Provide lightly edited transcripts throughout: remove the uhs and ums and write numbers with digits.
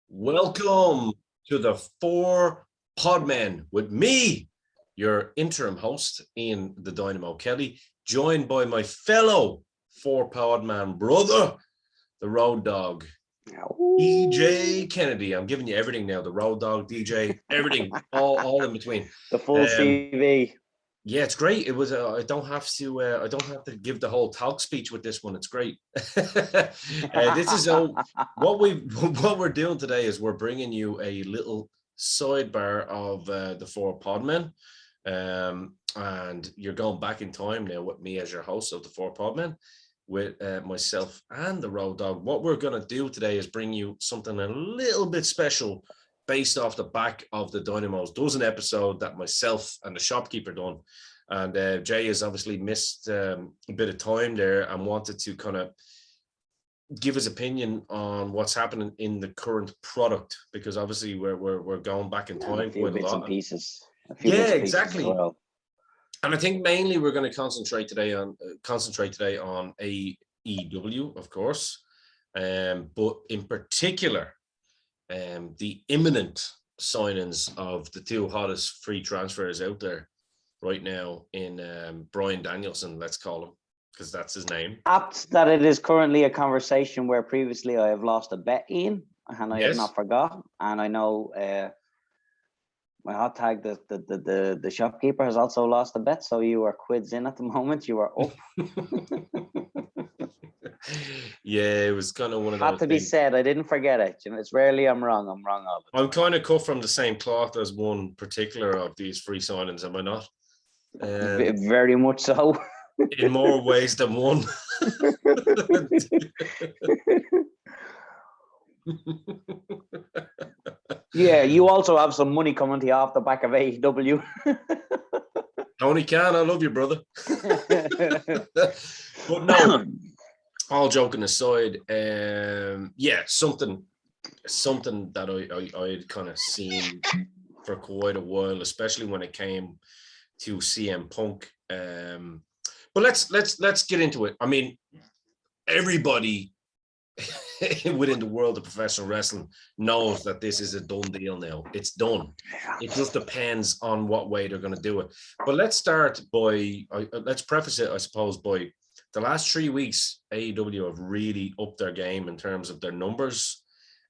Welcome to the Four Podmen with me, your interim host, Ian the Dynamo Kelly, joined by my fellow Four Podman brother, the Road Dog, DJ Kennedy. I'm giving you everything now. The Road Dog, DJ, everything, all in between. The full CV. Yeah, it's great. It was. I don't have to. I don't have to give the whole talk speech with this one. It's great. This is what we're doing today is we're bringing you a little sidebar of the Four Podmen, and you're going back in time now with me as your host of the Four Podmen, with myself and the Road Dog. What we're going to do today is bring you something a little bit special, based off the back of the Dynamo's dozen episode that myself and the shopkeeper done. And Jay has obviously missed a bit of time there and wanted to kind of give his opinion on what's happening in the current product, because obviously we're going back in time a few quite bits a lot. And pieces. Yeah, exactly. Well. And I think mainly we're going to concentrate today on AEW, of course, but in particular, the imminent signings of the two hottest free transfers out there right now in Bryan Danielson, let's call him, because that's his name. Apt that it is currently a conversation where previously I have lost a bet, Ian, and I have not forgotten. And I know my hot tag, the shopkeeper, has also lost a bet. So you are quids in at the moment. You are up. Yeah, it was kind of one of those. Had to be said. I didn't forget it. You know, it's rarely I'm wrong. I'm wrong all the time. I'm kind of cut from the same cloth as one particular of these free signings, am I not? Very much so. In more ways than one. Yeah, you also have some money coming to you off the back of AEW. Tony Khan, I love you, brother. But no, all joking aside, yeah, something that I had kind of seen for quite a while, especially when it came to CM Punk. But let's get into it. I mean, everybody within the world of professional wrestling knows that this is a done deal now. It's done. It just depends on what way they're going to do it. But let's start by, let's preface it, I suppose, by the last 3 weeks, AEW have really upped their game in terms of their numbers.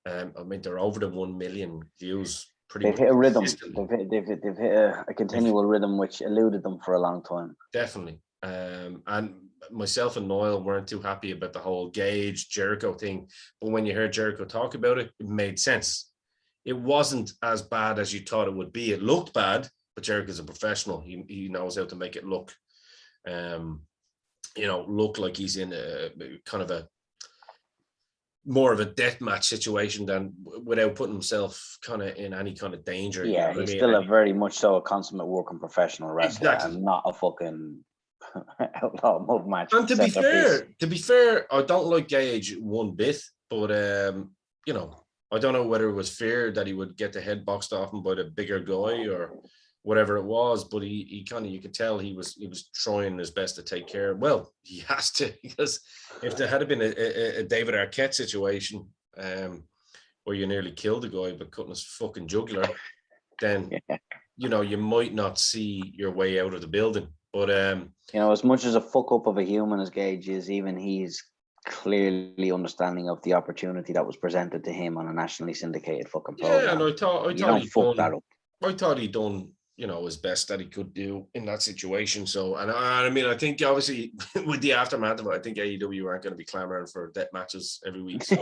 I mean, they're over the 1 million views. They've hit a rhythm. They've hit a continual rhythm, which eluded them for a long time. Definitely. And myself and Noel weren't too happy about the whole Gage Jericho thing, but when you heard Jericho talk about it, it made sense. It wasn't as bad as you thought it would be. It looked bad, but Jericho's a professional. He knows how to make it look, look like he's in a kind of a more of a death match situation than without putting himself kind of in any kind of danger. Yeah, he's still a very much so a consummate working professional wrestler, exactly. And not a fucking outlaw mud match. And to be fair, I don't like Gage one bit, but I don't know whether it was fear that he would get the head boxed off him by the bigger guy or whatever it was, but he kind of, you could tell he was trying his best to take care. Well, he has to, because if there had been a David Arquette situation where you nearly killed the guy by cutting his fucking jugular, then you might not see your way out of the building. But as much as a fuck up of a human as Gage is, even he's clearly understanding of the opportunity that was presented to him on a nationally syndicated fucking program. Yeah, and I thought he'd done his best that he could do in that situation. So, and I mean, I think obviously with the aftermath of it, I think AEW aren't going to be clamoring for death matches every week. So.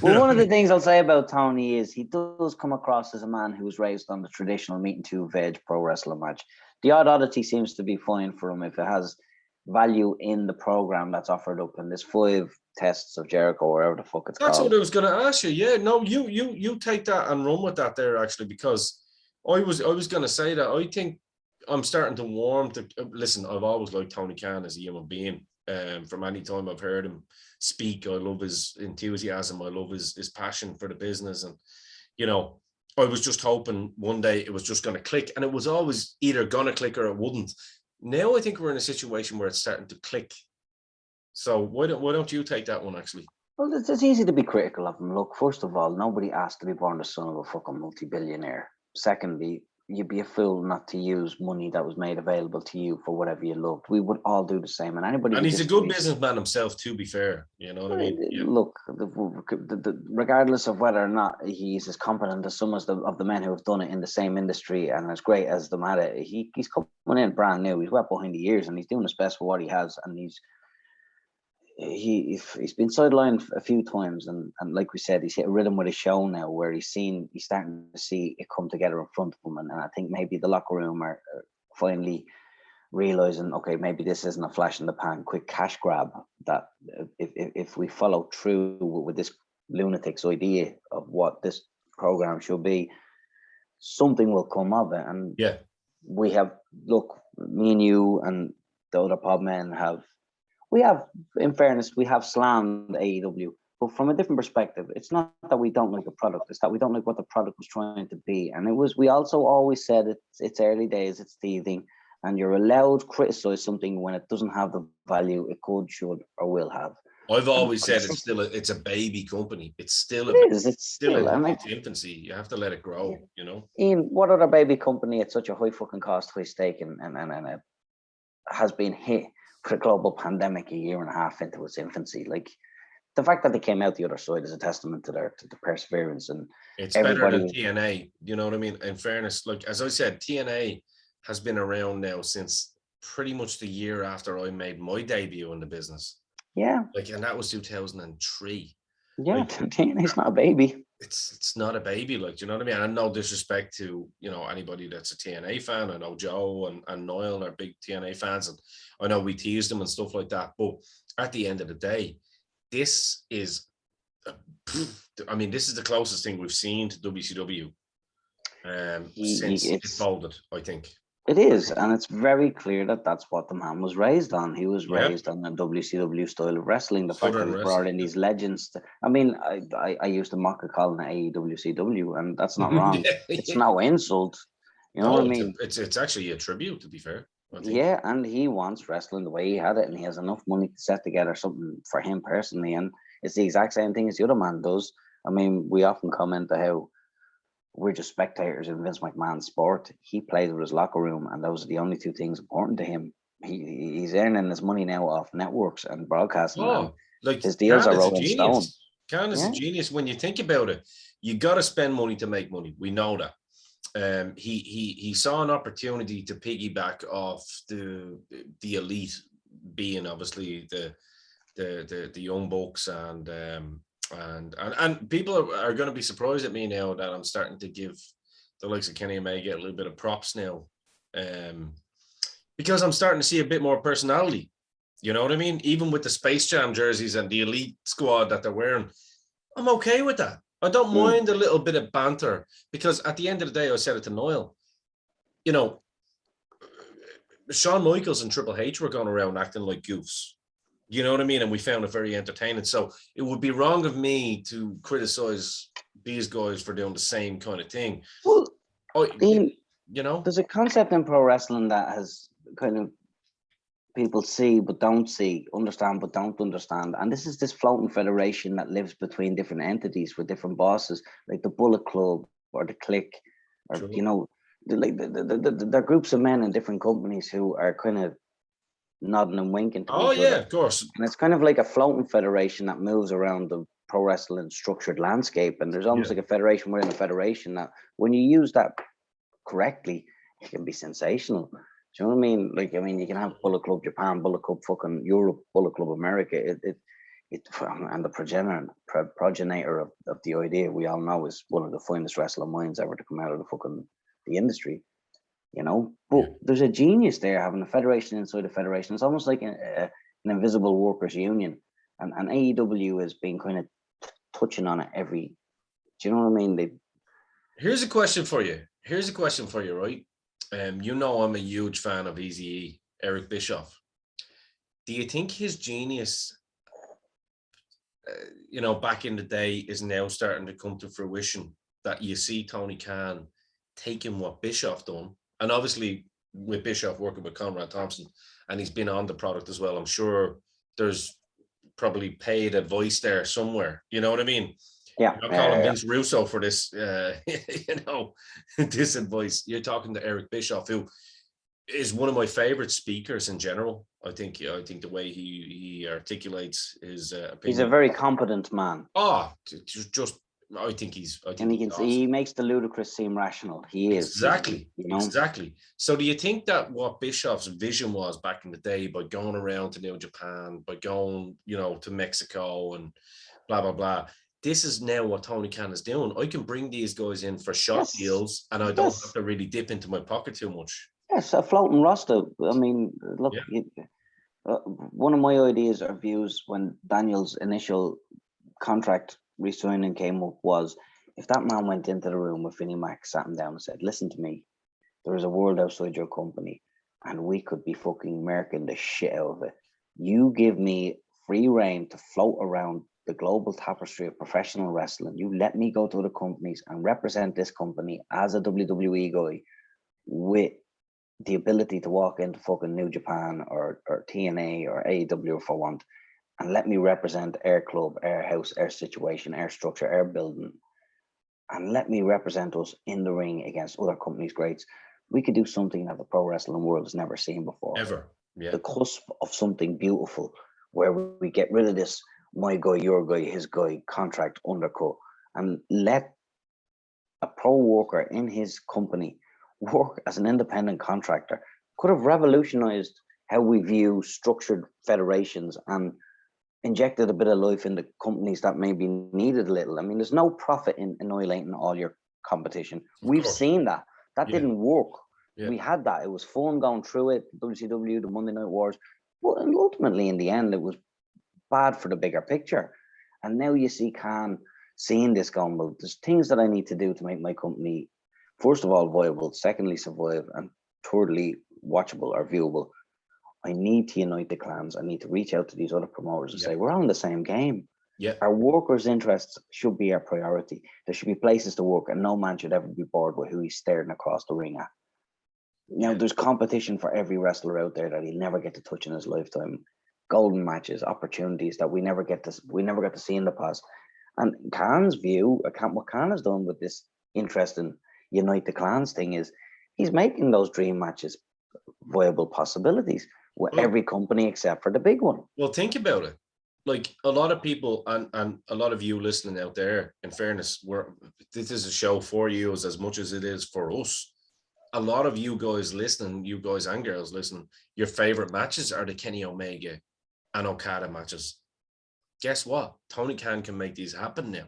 Well, one of the things I'll say about Tony is he does come across as a man who was raised on the traditional meat and two veg pro wrestling match. The odd oddity seems to be fine for him if it has value in the program that's offered up in this 5 tests of Jericho, or whatever the fuck it's called. That's what I was going to ask you. Yeah, no, you take that and run with that there, actually, because I was going to say that I think I'm starting to warm to. Listen, I've always liked Tony Khan as a human being. From any time I've heard him speak, I love his enthusiasm. I love his passion for the business, and I was just hoping one day it was just going to click, and it was always either going to click or it wouldn't. Now I think we're in a situation where it's starting to click. So why don't you take that one, actually? Well, it's easy to be critical of him. Look, first of all, nobody asked to be born the son of a fucking multi-billionaire. Secondly, you'd be a fool not to use money that was made available to you for whatever you loved. We would all do the same. And anybody And who he's a good disagrees, businessman himself, to be fair. You know what I mean? Yeah. look, regardless of whether or not he's as competent as some of the men who have done it in the same industry and as great as them at it, he's coming in brand new. He's wet behind the ears and he's doing his best for what he has. And he's been sidelined a few times, and like we said, he's hit a rhythm with his show now where he's starting to see it come together in front of him, and I think maybe the locker room are finally realizing, okay, maybe this isn't a flash in the pan, quick cash grab. That if we follow through with this lunatic's idea of what this program should be, something will come of it. And Yeah. we have, look, me and you and the other Podmen in fairness, we have slammed AEW, but from a different perspective. It's not that we don't like the product, it's that we don't like what the product was trying to be. And we also always said it's early days, it's teething, and you're allowed to criticize something when it doesn't have the value it could, should, or will have. I've always said it's a baby company. It's still it's still in its infancy. You have to let it grow, you know. Ian, what other baby company at such a high fucking cost, high stake, and it has been hit for a global pandemic a year and a half into its infancy? Like, the fact that they came out the other side is a testament to the perseverance. And it's better than TNA, you know what I mean? In fairness, like as I said, TNA has been around now since pretty much the year after I made my debut in the business. Yeah, like, and that was 2003. Yeah, like, TNA's not a baby. It's not a baby, like, you know what I mean? And no disrespect to, you know, anybody that's a TNA fan. I know Joe and Niall are big TNA fans, and I know we teased them and stuff like that. But at the end of the day, this is, this is the closest thing we've seen to WCW since it folded, I think. It is, and it's very clear that that's what the man was raised on. He was raised on a WCW style of wrestling. The fact that he brought in these legends. I used to mock a calling it AEWCW, and that's not wrong. It's no insult. You know what I mean? It's actually a tribute, to be fair. Yeah, and he wants wrestling the way he had it, and he has enough money to set together something for him personally. And it's the exact same thing as the other man does. I mean, we often comment on how we're just spectators in Vince McMahon's sport. He plays with his locker room, and those are the only two things important to him. He's earning his money now off networks and broadcasting. Oh, like his deals are rolling stone. Khan is a genius. When you think about it, you got to spend money to make money. We know that. He saw an opportunity to piggyback off the elite, being obviously the young bucks, and people are going to be surprised at me now that I'm starting to give the likes of Kenny Omega a little bit of props now, because I'm starting to see a bit more personality. You know what I mean? Even with the Space Jam jerseys and the elite squad that they're wearing, I'm okay with that. I don't mind a little bit of banter, because at the end of the day, I said it to Niall, you know, Shawn Michaels and Triple H were going around acting like goofs. You know what I mean? And we found it very entertaining. So it would be wrong of me to criticize these guys for doing the same kind of thing. Well, you know, there's a concept in pro wrestling that has kind of people see but don't see, understand but don't understand. And this is this floating federation that lives between different entities with different bosses, like the Bullet Club or the Clique, or True. You know, they're groups of men in different companies who are kind of nodding and winking to each other. Of course. And it's kind of like a floating federation that moves around the pro wrestling structured landscape. And there's almost like a federation within a federation that, when you use that correctly, it can be sensational. Do you know what I mean? Like, I mean, you can have Bullet Club Japan, Bullet Club fucking Europe, Bullet Club America. And the progenitor of the idea, we all know, is one of the finest wrestling minds ever to come out of the industry. You know, but there's a genius there having a federation inside a federation. It's almost like an invisible workers' union, and AEW has been kind of touching on it every. Do you know what I mean? Here's a question for you, right? You know, I'm a huge fan of Eazy-E, Eric Bischoff. Do you think his genius, back in the day, is now starting to come to fruition? That you see Tony Khan taking what Bischoff done. And obviously, with Bischoff working with Conrad Thompson, and he's been on the product as well, I'm sure there's probably paid advice there somewhere. You know what I mean? Yeah. You're not calling Vince Russo for this, this advice. You're talking to Eric Bischoff, who is one of my favorite speakers in general. I think the way he articulates his opinion. He's a very competent man. Oh, just I think he's awesome. He makes the ludicrous seem rational. He is exactly. You know? Exactly. So do you think that what Bischoff's vision was back in the day, by going around to New Japan, by going, to Mexico and blah blah blah, this is now what Tony Khan is doing? I can bring these guys in for shot deals, and I don't have to really dip into my pocket too much. Yes, a floating roster. I mean, look, one of my ideas or views when Daniel's initial contract re-signing came up was, if that man went into the room with Vinnie Mac, sat him down and said, listen to me, there is a world outside your company and we could be fucking milking the shit out of it. You give me free reign to float around the global tapestry of professional wrestling. You let me go to other companies and represent this company as a WWE guy with the ability to walk into fucking New Japan or TNA or AEW if I want, and let me represent our club, our house, our situation, our structure, our building, and let me represent us in the ring against other companies' greats. We could do something that the pro wrestling world has never seen before. Ever. Yeah. The cusp of something beautiful where we get rid of this my guy, your guy, his guy contract undercut, and let a pro worker in his company work as an independent contractor. Could have revolutionized how we view structured federations and injected a bit of life into companies that maybe needed a little. I mean, there's no profit in annihilating all your competition. We've seen that. That didn't work. Yeah. We had that. It was fun going through it, WCW, the Monday Night Wars. But ultimately, in the end, it was bad for the bigger picture. And now you see Khan seeing this going, well, there's things that I need to do to make my company, first of all, viable, secondly, survive, and thirdly, watchable or viewable. I need to unite the clans. I need to reach out to these other promoters and say, we're on the same game. Yeah. Our workers' interests should be our priority. There should be places to work, and no man should ever be bored with who he's staring across the ring at. Now, there's competition for every wrestler out there that he'll never get to touch in his lifetime. Golden matches, opportunities that we never get to see in the past. And Khan's view, what Khan has done with this interesting unite the clans thing is he's making those dream matches viable possibilities with every company except for the big one. Well, think about it. Like, a lot of people and a lot of you listening out there, in fairness, this is a show for you as much as it is for us. A lot of you guys listening, you guys and girls listening, your favorite matches are the Kenny Omega and Okada matches. Guess what? Tony Khan can make these happen now.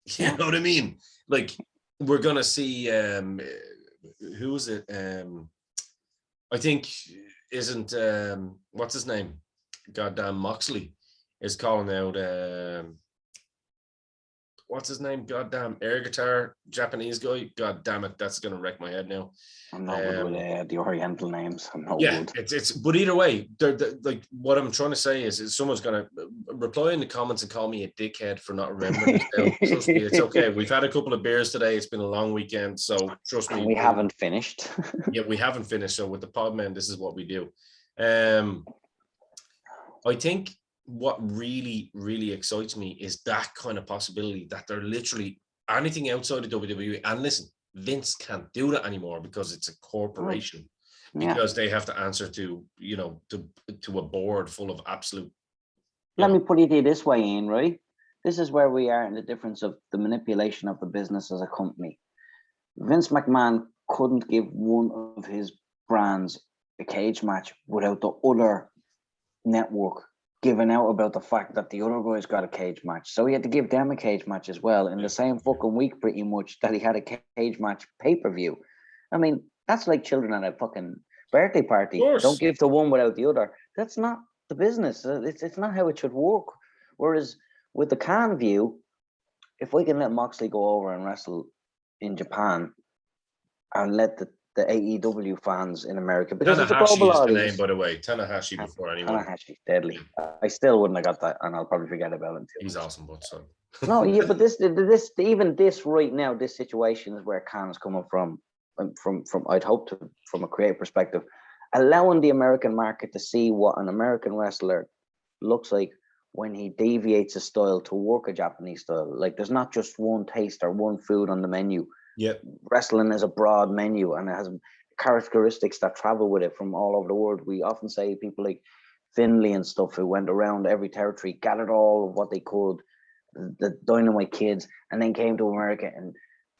You know what I mean? Like, we're gonna see who is it? I think isn't what's his name? Goddamn Moxley is calling out what's his name? Goddamn air guitar Japanese guy. God damn it, that's gonna wreck my head now. I'm not good with the Oriental names. I'm not good. It's but either way, they're like, what I'm trying to say is someone's gonna reply in the comments and call me a dickhead for not remembering this. Trust me, it's okay. We've had a couple of beers today. It's been a long weekend, so trust me. We haven't finished. Yeah, we haven't finished. So with the Podmen, this is what we do. I think what really, really excites me is that kind of possibility that they're literally anything outside of WWE. And listen, Vince can't do that anymore because it's a corporation. Because they have to answer to a board full of absolute. Let me put it this way, Ian, right? This is where we are in the difference of the manipulation of the business as a company. Vince McMahon couldn't give one of his brands a cage match without the other network giving out about the fact that the other guys got a cage match. So he had to give them a cage match as well in the same fucking week, pretty much, that he had a cage match pay-per-view. I mean, that's like children at a fucking birthday party. Don't give the one without the other. That's not the business. It's not how it should work. Whereas with the Khan view, if we can let Moxley go over and wrestle in Japan and let the AEW fans in America, because it's a global audience. The name, by the way, Tanahashi before anyone. Tanahashi, deadly. I still wouldn't have got that, and I'll probably forget about him too. He's awesome, but so. No, yeah, but this right now, this situation is where Khan's coming from I'd hope to, from a creative perspective, allowing the American market to see what an American wrestler looks like when he deviates his style to work a Japanese style. Like there's not just one taste or one food on the menu. Yep. Wrestling is a broad menu and it has characteristics that travel with it from all over the world. We often say people like Finley and stuff who went around every territory, gathered all of what they could, the Dynamite kids, and then came to America and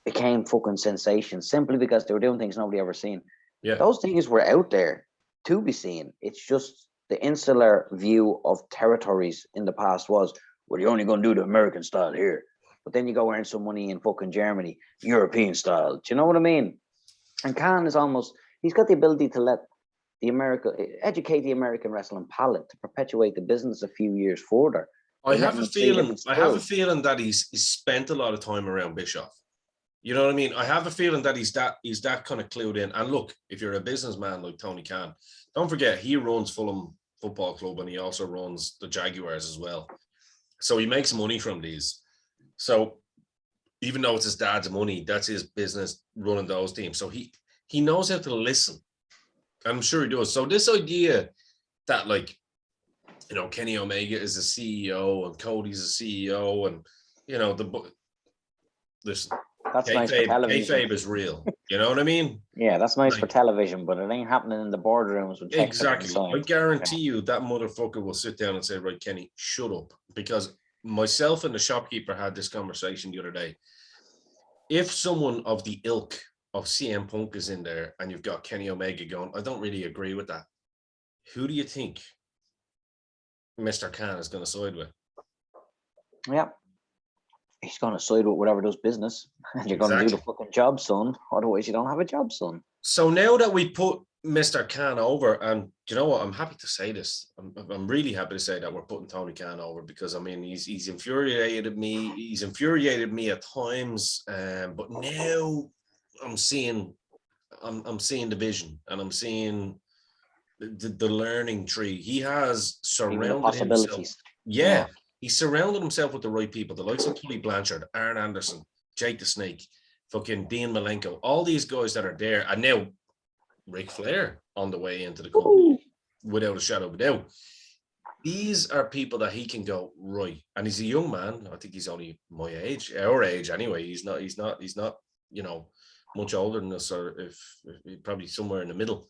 became fucking sensations simply because they were doing things nobody ever seen. Yeah. Those things were out there to be seen. It's just the insular view of territories in the past was, well, you're only going to do the American style here. But then you go earn some money in fucking Germany, European style. Do you know what I mean? And Khan is almost, he's got the ability to educate the American wrestling palette to perpetuate the business a few years further. I have a feeling that he's spent a lot of time around Bischoff. You know what I mean? I have a feeling that he's that kind of clued in. And look, if you're a businessman like Tony Khan, don't forget he runs Fulham Football Club and he also runs the Jaguars as well. So he makes money from these. So even though it's his dad's money, that's his business running those teams. So he knows how to listen. I'm sure he does. So this idea that, like, you know, Kenny Omega is a CEO and Cody's a CEO and, you know, this that's nice for television. kayfabe is real. You know what I mean? Yeah, that's nice for television, but it ain't happening in the boardrooms. With exactly. I guarantee you that motherfucker will sit down and say, right, Kenny, shut up. Because myself and the shopkeeper had this conversation the other day. If someone of the ilk of CM Punk is in there and you've got Kenny Omega going, I don't really agree with that. Who do you think Mr. Khan is going to side with? Yeah. He's going to side with whatever does business. And you're going to do the fucking job, son. Otherwise, you don't have a job, son. So now that we put Mr. Khan over, and you know what? I'm happy to say this. I'm really happy to say that we're putting Tony Khan over because, I mean, he's infuriated me. He's infuriated me at times. But now I'm seeing the vision and I'm seeing the learning tree. He has surrounded himself. Yeah. He surrounded himself with the right people, the likes of Tully Blanchard, Arn Anderson, Jake the Snake, fucking Dean Malenko, all these guys that are there. And now Ric Flair on the way into the company, without a shadow of a doubt. These are people that he can go, right. And he's a young man. I think he's only my age, our age anyway. He's not, you know, much older than us, or if probably somewhere in the middle.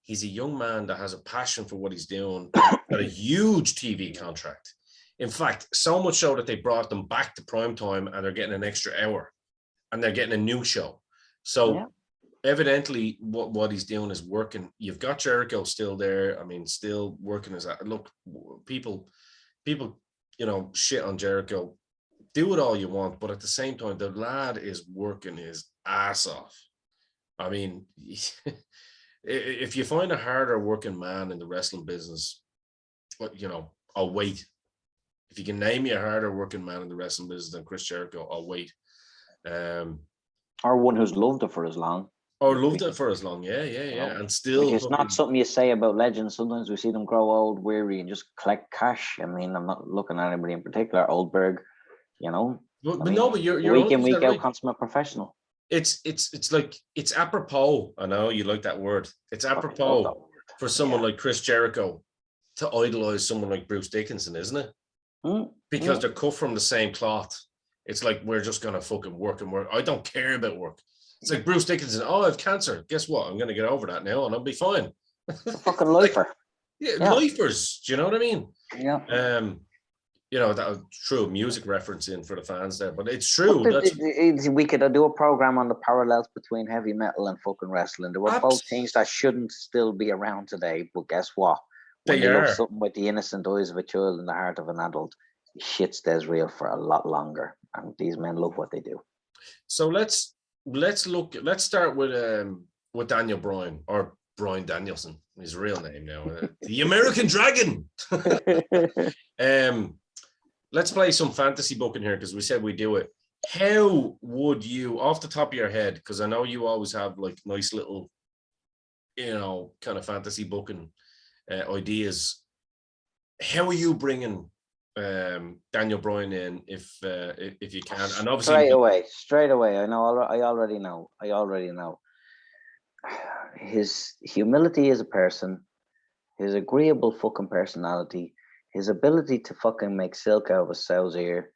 He's a young man that has a passion for what he's doing, got a huge TV contract. In fact, so much so that they brought them back to primetime and they're getting an extra hour and they're getting a new show. So evidently what he's doing is working. You've got Jericho still there. I mean, still working as that. Look, people, you know, shit on Jericho. Do it all you want, but at the same time, the lad is working his ass off. I mean, if you find a harder working man in the wrestling business, you know, I'll wait. If you can name me a harder working man in the wrestling business than Chris Jericho, I'll wait. Or one who's loved it for as long. Or loved it for as long, yeah. And still... Which is not something you say about legends. Sometimes we see them grow old, weary, and just collect cash. I mean, I'm not looking at anybody in particular. Oldberg, you know? But you're week in, week out, consummate professional. It's like, it's apropos. I know you like that word. It's apropos for someone like Chris Jericho to idolize someone like Bruce Dickinson, isn't it? Because they're cut from the same cloth. It's like, we're just going to fucking work and work. I don't care about work. It's like Bruce Dickinson. Oh, I have cancer. Guess what? I'm going to get over that now and I'll be fine. A fucking lifer. Lifers. Do you know what I mean? Yeah. You know, that true music reference in for the fans there, but it's true. We could do a program on the parallels between heavy metal and fucking wrestling. There were both things that shouldn't still be around today, but guess what? When you look something with the innocent eyes of a child in the heart of an adult, shit stays real for a lot longer. And these men love what they do. So let's start with Daniel Bryan, or Bryan Danielson, his real name now, the American Dragon. Let's play some fantasy booking here because we said we do it. How would you, off the top of your head, because I know you always have like nice little, you know, kind of fantasy booking ideas. How are you bringing Daniel Bryan in if you can? And obviously straight away. I already know. His humility as a person, his agreeable fucking personality, his ability to fucking make silk out of a sow's ear,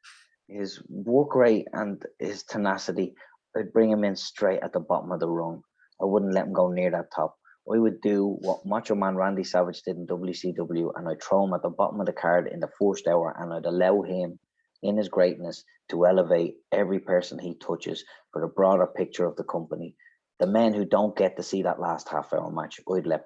his work rate and his tenacity, I'd bring him in straight at the bottom of the rung. I wouldn't let him go near that top. I would do what Macho Man Randy Savage did in WCW, and I'd throw him at the bottom of the card in the first hour, and I'd allow him, in his greatness, to elevate every person he touches for the broader picture of the company. The men who don't get to see that last half-hour match, I'd let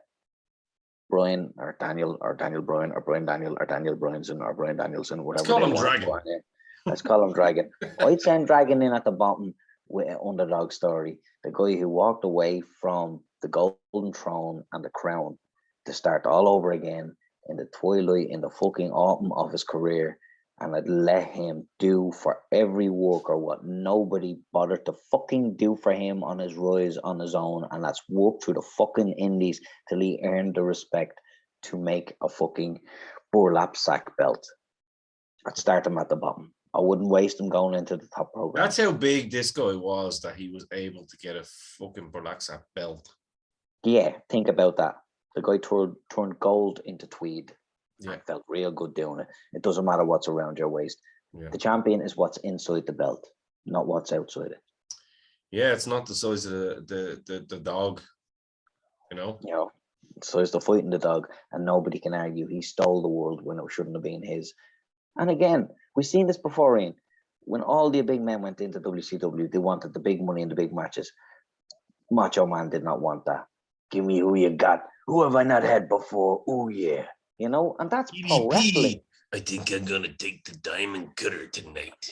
Bryan or Daniel Bryan or Bryan Daniel or Daniel Bryanson or Bryan Danielson, whatever. Let's call him Dragon. Let's call him Dragon. I'd send Dragon in at the bottom with an underdog story. The guy who walked away from the golden throne and the crown to start all over again in the twilight, in the fucking autumn of his career. And I'd let him do for every worker what nobody bothered to fucking do for him on his rise on his own. And that's work through the fucking indies till he earned the respect to make a fucking burlap sack belt. I'd start him at the bottom. I wouldn't waste him going into the top program. That's how big this guy was, that he was able to get a fucking burlap sack belt. Yeah, think about that. The guy turned gold into tweed. Yeah. I felt real good doing it. It doesn't matter what's around your waist. Yeah. The champion is what's inside the belt, not what's outside it. Yeah, it's not the size of the dog, you know? You know, so it's the fighting the dog, and nobody can argue he stole the world when it shouldn't have been his. And again, we've seen this before, Ian. When all the big men went into WCW, they wanted the big money and the big matches. Macho Man did not want that. Give me who you got. Who have I not had before? Oh, yeah. You know, and that's pro wrestling. I think I'm going to take the diamond cutter tonight.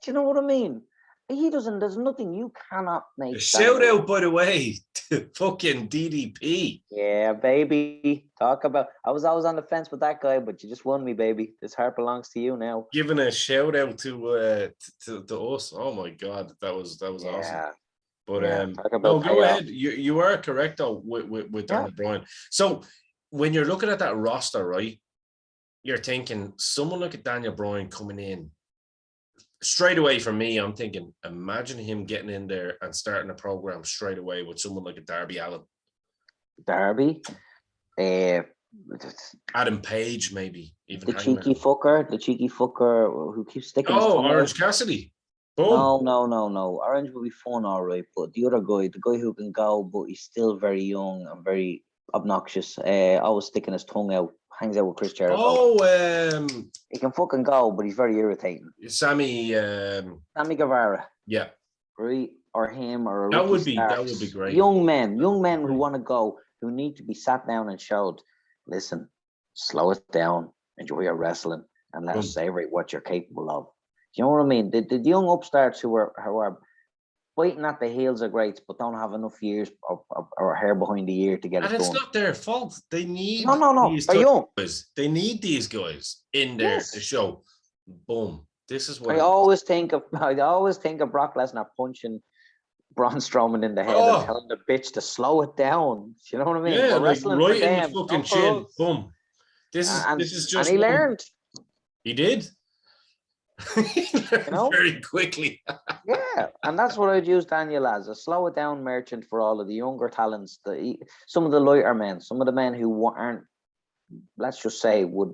Do you know what I mean? He doesn't, there's nothing you cannot make. Shout out, by the way, to fucking DDP. Yeah, baby. Talk about, I was always on the fence with that guy, but you just won me, baby. This heart belongs to you now. Giving a shout out to us. Oh my God, that was awesome. But no, go ahead. You are correct though with Daniel Bryan. So when you're looking at that roster, right, you're thinking someone like a Daniel Bryan coming in. Straight away for me, I'm thinking, imagine him getting in there and starting a program straight away with someone like a Darby Allin. Darby? Adam Page, maybe. Even the cheeky fucker who keeps sticking his tongue Orange out. Cassidy. Boom. No. Orange will be fun, all right. But the other guy, the guy who can go, but he's still very young and very obnoxious, always sticking his tongue out, hangs out with Chris Jericho. He can fucking go, but he's very irritating. Sammy Guevara. Yeah. Right? Or him, or that would be great. Young men who want to go, who need to be sat down and showed, listen, slow it down, enjoy your wrestling, and let us savor what you're capable of. Do you know what I mean? The young upstarts who are fighting at the heels of greats, but don't have enough years or hair behind the ear to get it done. And it's not their fault. They need these they're young. Guys. They need these guys in there to show. Boom. This is what I always think of Brock Lesnar punching Braun Strowman in the head and telling the bitch to slow it down. Do you know what I mean? Yeah, like right in the fucking chin. Boom. This is just. And he learned. He did. Very quickly. Yeah, and that's what I'd use Daniel as, a slow it down merchant for all of the younger talents, some of the lighter men, some of the men who aren't, let's just say, would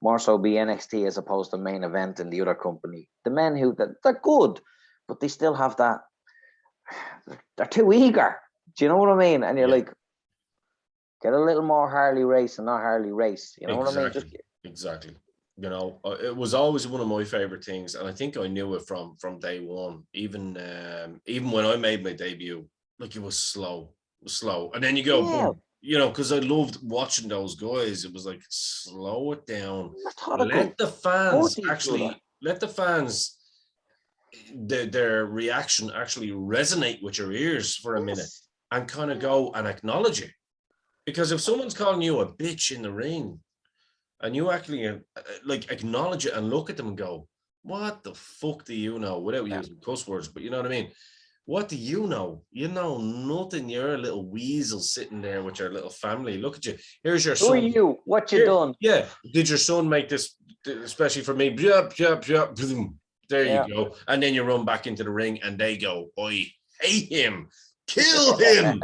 more so be NXT as opposed to main event in the other company. The men who they're good, but they still have that. They're too eager. Do you know what I mean? And you're like, get a little more Harley Race and not Harley Race. You know what I mean? Exactly. You know, it was always one of my favorite things, and I think I knew it from day one. Even when I made my debut, like it was slow, and then you go, boom, you know, because I loved watching those guys. It was like, slow it down, let the fans their reaction actually resonate with your ears for a minute, and kind of go and acknowledge it. Because if someone's calling you a bitch in the ring, and you actually like acknowledge it and look at them and go, what the fuck do you know? Without using cuss words, but you know what I mean? What do you know? You know nothing. You're a little weasel sitting there with your little family. Look at you. Here's your son. Who are you? What you done? Yeah. Did your son make this, especially for me? There you go. And then you run back into the ring and they go, I hate him. Kill him.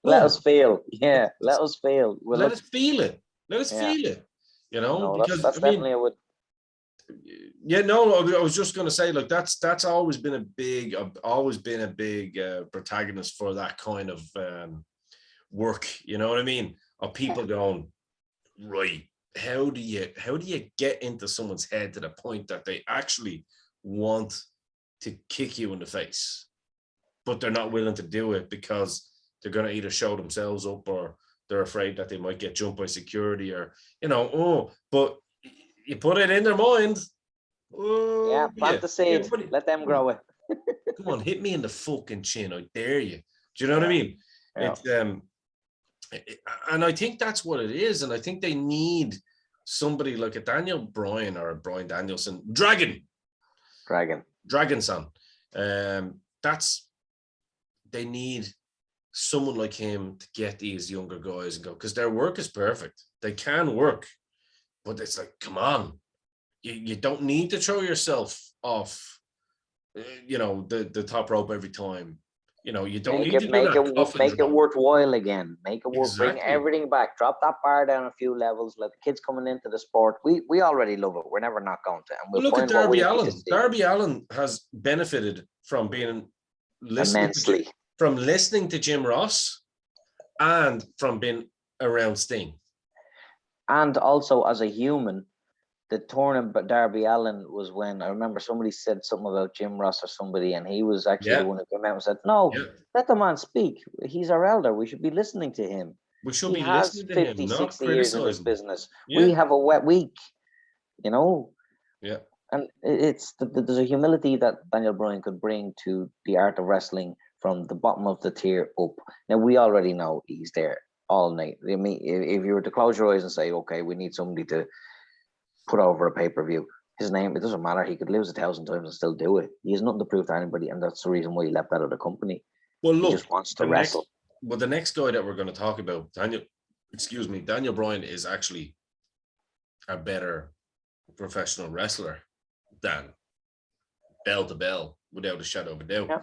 Let us feel. Yeah. Let us feel. Let us feel it. Let us feel it. You know, No, because that's I mean, definitely a would. yeah, no, I was just going to say, like that's always been a big protagonist for that kind of work. You know what I mean? Of people going, right, how do you get into someone's head to the point that they actually want to kick you in the face, but they're not willing to do it because they're going to either show themselves up or they're afraid that they might get jumped by security, or but you put it in their mind. Yeah, plant the seed, let them grow it. Come on, hit me in the fucking chin, I dare you. Do you know what I mean? Yeah. It's and I think that's what it is, and I think they need somebody like a Daniel Bryan or a Bryan Danielson, Dragonson. That's they need someone like him to get these younger guys and go, because their work is perfect. They can work, but it's like, come on, you don't need to throw yourself off, the top rope every time. You don't need to do that. Make it worthwhile again. Make it work. Exactly. Bring everything back. Drop that bar down a few levels. Let the kids coming into the sport. We already love it. We're never not going to. And Well, look at Darby Allin. Darby Allin has benefited from being immensely from listening to Jim Ross and from being around Sting. And also as a human, the turn in Darby Allin was when I remember somebody said something about Jim Ross or somebody, and he was actually the one who came out and said, "No, let the man speak. He's our elder. We should be listening to him. We should be listening to 50, him, 60 years in this business. Yeah. We have a wet week, Yeah. And there's a humility that Daniel Bryan could bring to the art of wrestling from the bottom of the tier up. Now, we already know he's there all night. I mean, if you were to close your eyes and say, okay, we need somebody to put over a pay-per-view, his name, it doesn't matter. He could lose 1,000 times and still do it. He has nothing to prove to anybody, and that's the reason why he left out of the company. Well, look, he just wants to wrestle. The next guy that we're going to talk about, Daniel Bryan, is actually a better professional wrestler than bell to bell, without a shadow of a doubt. Yeah.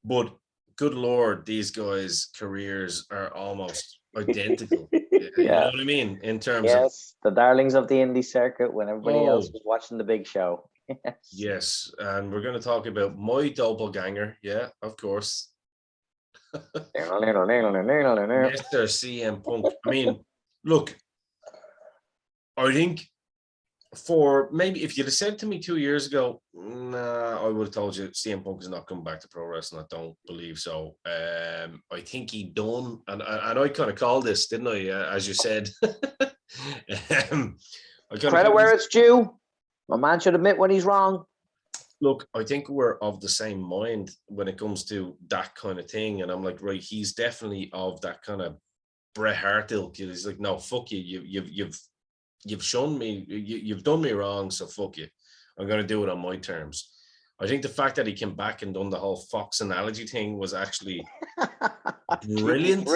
But good Lord, these guys' careers are almost identical. You know what I mean? In terms of the darlings of the indie circuit when everybody else was watching the big show. Yes. And we're going to talk about my doppelganger. Yeah, of course. Mr. CM Punk. I mean, look, I think for maybe if you'd have said to me 2 years ago, nah, I would have told you CM Punk is not coming back to pro wrestling. I don't believe so. I think he done, and I kind of called this, didn't I? As you said. Credit where it's due. My man should admit when he's wrong. Look, I think we're of the same mind when it comes to that kind of thing. And I'm like, right, he's definitely of that kind of Bret Hart ilk. He's like, no, fuck you. You've shown me, you've done me wrong, so fuck you. I'm going to do it on my terms. I think the fact that he came back and done the whole Fox analogy thing was actually brilliant.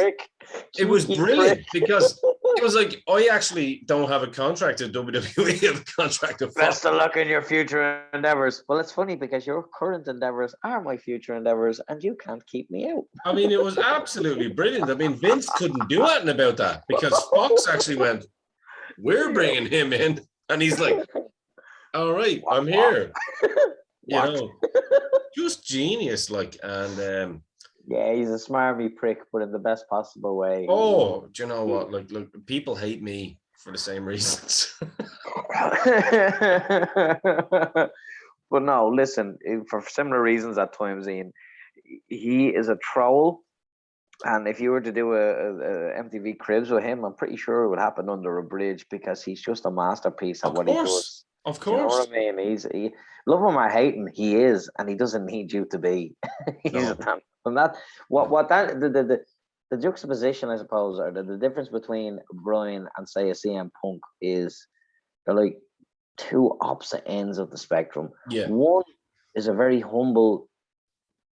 It was brilliant because it was like, I actually don't have a contract at WWE. I have a contract at Fox. Best of luck in your future endeavors. Well, it's funny because your current endeavors are my future endeavors and you can't keep me out. I mean, it was absolutely brilliant. I mean, Vince couldn't do anything about that because Fox actually went, we're bringing him in. And he's like, all right, I'm here. Just genius. And yeah, he's a smarmy prick, but in the best possible way. Oh, do you know what? Like, people hate me for the same reasons. But no, listen, for similar reasons at times, Ian, he is a troll. And if you were to do a MTV Cribs with him, I'm pretty sure it would happen under a bridge because he's just a masterpiece at what he does. Of course. You know what I mean? He love him or hate him, he is, and he doesn't need you to be. From that, the juxtaposition, I suppose, or the difference between Bryan and say a CM Punk is they're like two opposite ends of the spectrum. Yeah. One is a very humble,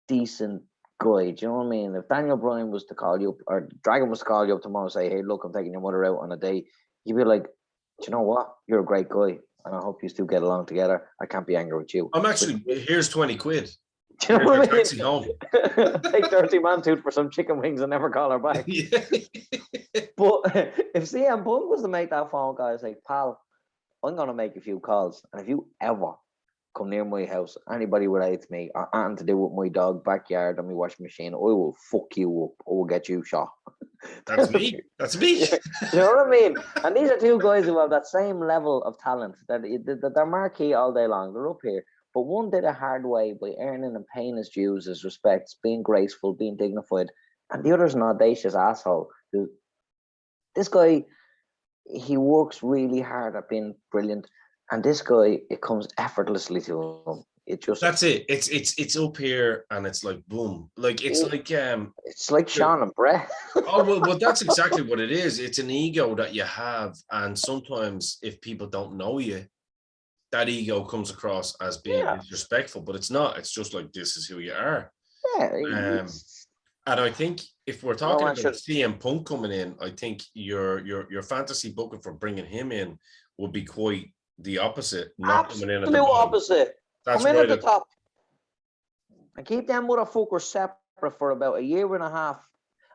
decent guy. Do you know what I mean? If Daniel Bryan was to call you up, or Dragon was to call you up tomorrow and say, hey, look, I'm taking your mother out on a date, you'd be like, do you know what? You're a great guy, and I hope you two get along together. I can't be angry with you. I'm actually, here's 20 quid. Do you know what I mean? Taxi home. Take 30 man tooth for some chicken wings and never call her back. But if CM Punk was to make that phone call, I'd say, pal, I'm going to make a few calls. And if you ever come near my house, anybody related to me, or anything to do with my dog, backyard, or my washing machine, I will fuck you up. I will get you shot. That's me. That's me. You know what I mean? And these are two guys who have that same level of talent that they're marquee all day long. They're up here. But one did a hard way by earning and paying his dues, his respects, being graceful, being dignified. And the other's an audacious asshole. This guy, he works really hard at being brilliant. And this guy, it comes effortlessly to him. That's it. It's up here and it's like boom. Like it's like Sean and Brett. well, that's exactly what it is. It's an ego that you have, and sometimes if people don't know you, that ego comes across as being disrespectful, but it's not. It's just like this is who you are. Yeah. And I think if we're talking about CM Punk coming in, I think your fantasy booking for bringing him in would be quite the opposite. Not coming in at the bottom. Opposite. That's come in right at the top and keep them motherfuckers separate for about a year and a half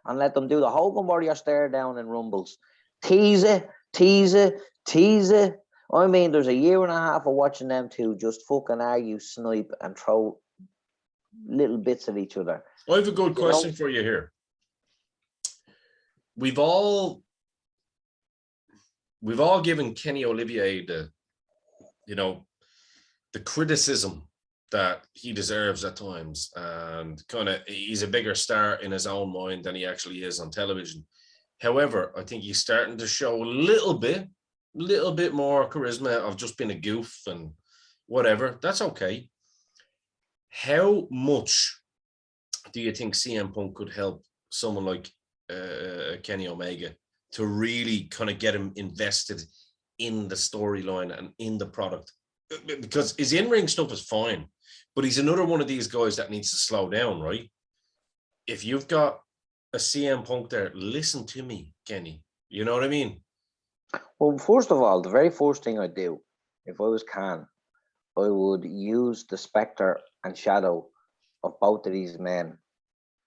and let them do the Hogan Warrior stare down in Rumbles. Tease it. I mean, there's a year and a half of watching them two just fucking argue, snipe, and throw little bits at each other. I have a good question for you here. We've all given Kenny Olivier the criticism that he deserves at times, and kind of he's a bigger star in his own mind than he actually is on television. However, I think he's starting to show a little bit more charisma of just being a goof and whatever. That's okay. How much do you think CM Punk could help someone like Kenny Omega to really kind of get him invested in the storyline and in the product? Because his in-ring stuff is fine, but he's another one of these guys that needs to slow down, right? If you've got a CM Punk there, listen to me, Kenny. You know what I mean? Well, first of all, the very first thing I'd do, if I was Khan, I would use the spectre and shadow of both of these men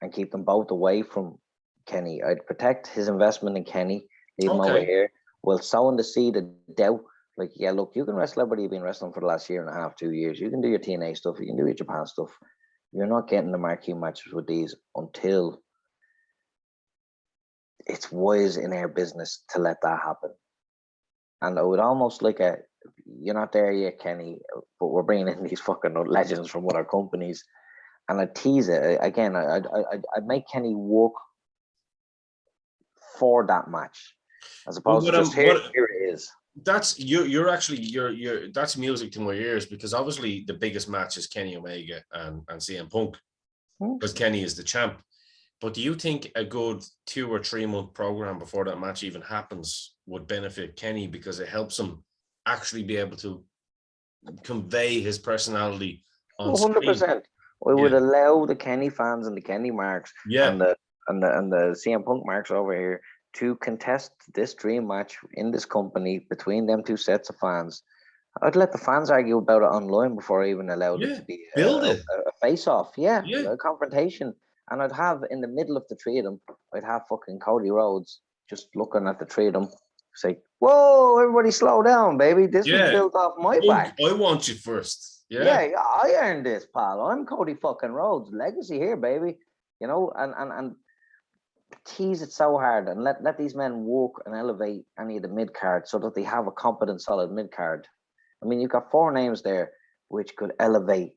and keep them both away from Kenny. I'd protect his investment in Kenny, leave him over here, while sowing the seed of doubt. Like, yeah, look, you can wrestle everybody you've been wrestling for the last year and a half, 2 years. You can do your TNA stuff. You can do your Japan stuff. You're not getting the marquee matches with these until it's wise in our business to let that happen. And I would almost you're not there yet, Kenny, but we're bringing in these fucking legends from other companies. And I'd tease it. Again, I'd make Kenny work for that match as opposed to just here it is. That's that's music to my ears, because obviously the biggest match is Kenny Omega and CM Punk, because Kenny is the champ. But do you think a good 2 or 3 month program before that match even happens would benefit Kenny, because it helps him actually be able to convey his personality on 100%. Screen? We would allow the Kenny fans and the Kenny marks and the CM Punk marks over here to contest this dream match in this company between them two sets of fans. I'd let the fans argue about it online before I even allowed it to be a face-off. A confrontation. And I'd have, in the middle of the three of them, I'd have fucking Cody Rhodes just looking at the three of them, say, whoa, everybody slow down, baby. This was built off my back. I want you first. Yeah, I earned this, pal. I'm Cody fucking Rhodes. Legacy here, baby. You know, and tease it so hard and let these men walk and elevate any of the mid card so that they have a competent, solid mid card. I mean, you've got 4 names there which could elevate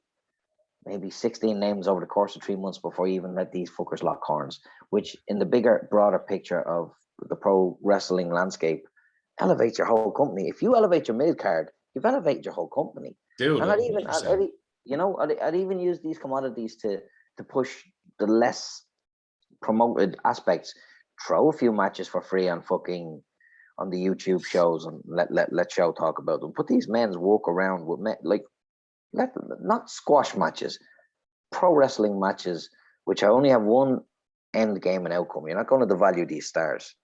maybe 16 names over the course of 3 months before you even let these fuckers lock horns, which in the bigger, broader picture of the pro wrestling landscape elevates your whole company. If you elevate your mid card, you've elevated your whole company. Dude, and I'd even use these commodities to push the less promoted aspects. Throw a few matches for free on the YouTube shows and let show talk about them. Put these men's walk around with men, not squash matches, pro wrestling matches, which only have one end game and outcome. You're not going to devalue these stars,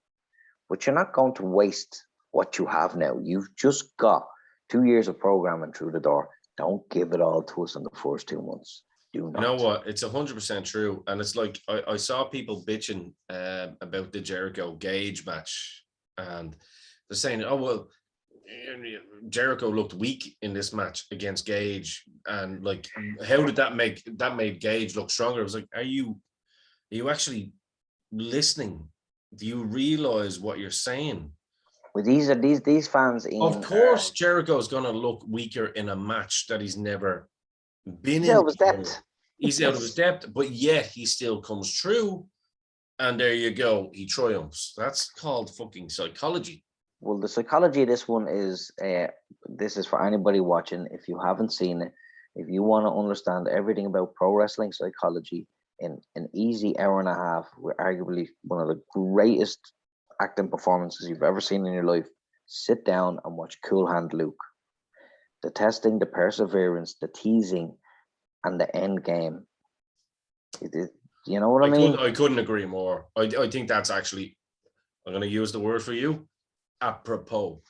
but you're not going to waste what you have now. You've just got 2 years of programming through the door. Don't give it all to us in the first 2 months. Do not. You know what? It's 100% true. And it's like, I saw people bitching about the Jericho Gage match, and they're saying, oh, well, Jericho looked weak in this match against Gage, and like, how did that made Gage look stronger? It was like, are you actually listening? Do you realize what you're saying? Well, these fans in. Of course, Jericho's gonna look weaker in a match that he's never been in. Out of his depth. He's out of his depth, but yet he still comes through. And there you go, he triumphs. That's called fucking psychology. Well, the psychology of this one is, this is for anybody watching. If you haven't seen it, if you want to understand everything about pro wrestling psychology in an easy hour and a half, with arguably one of the greatest acting performances you've ever seen in your life, sit down and watch Cool Hand Luke. The testing, the perseverance, the teasing, and the end game. You know what I mean? I couldn't agree more. I think that's actually, I'm going to use the word for you, apropos.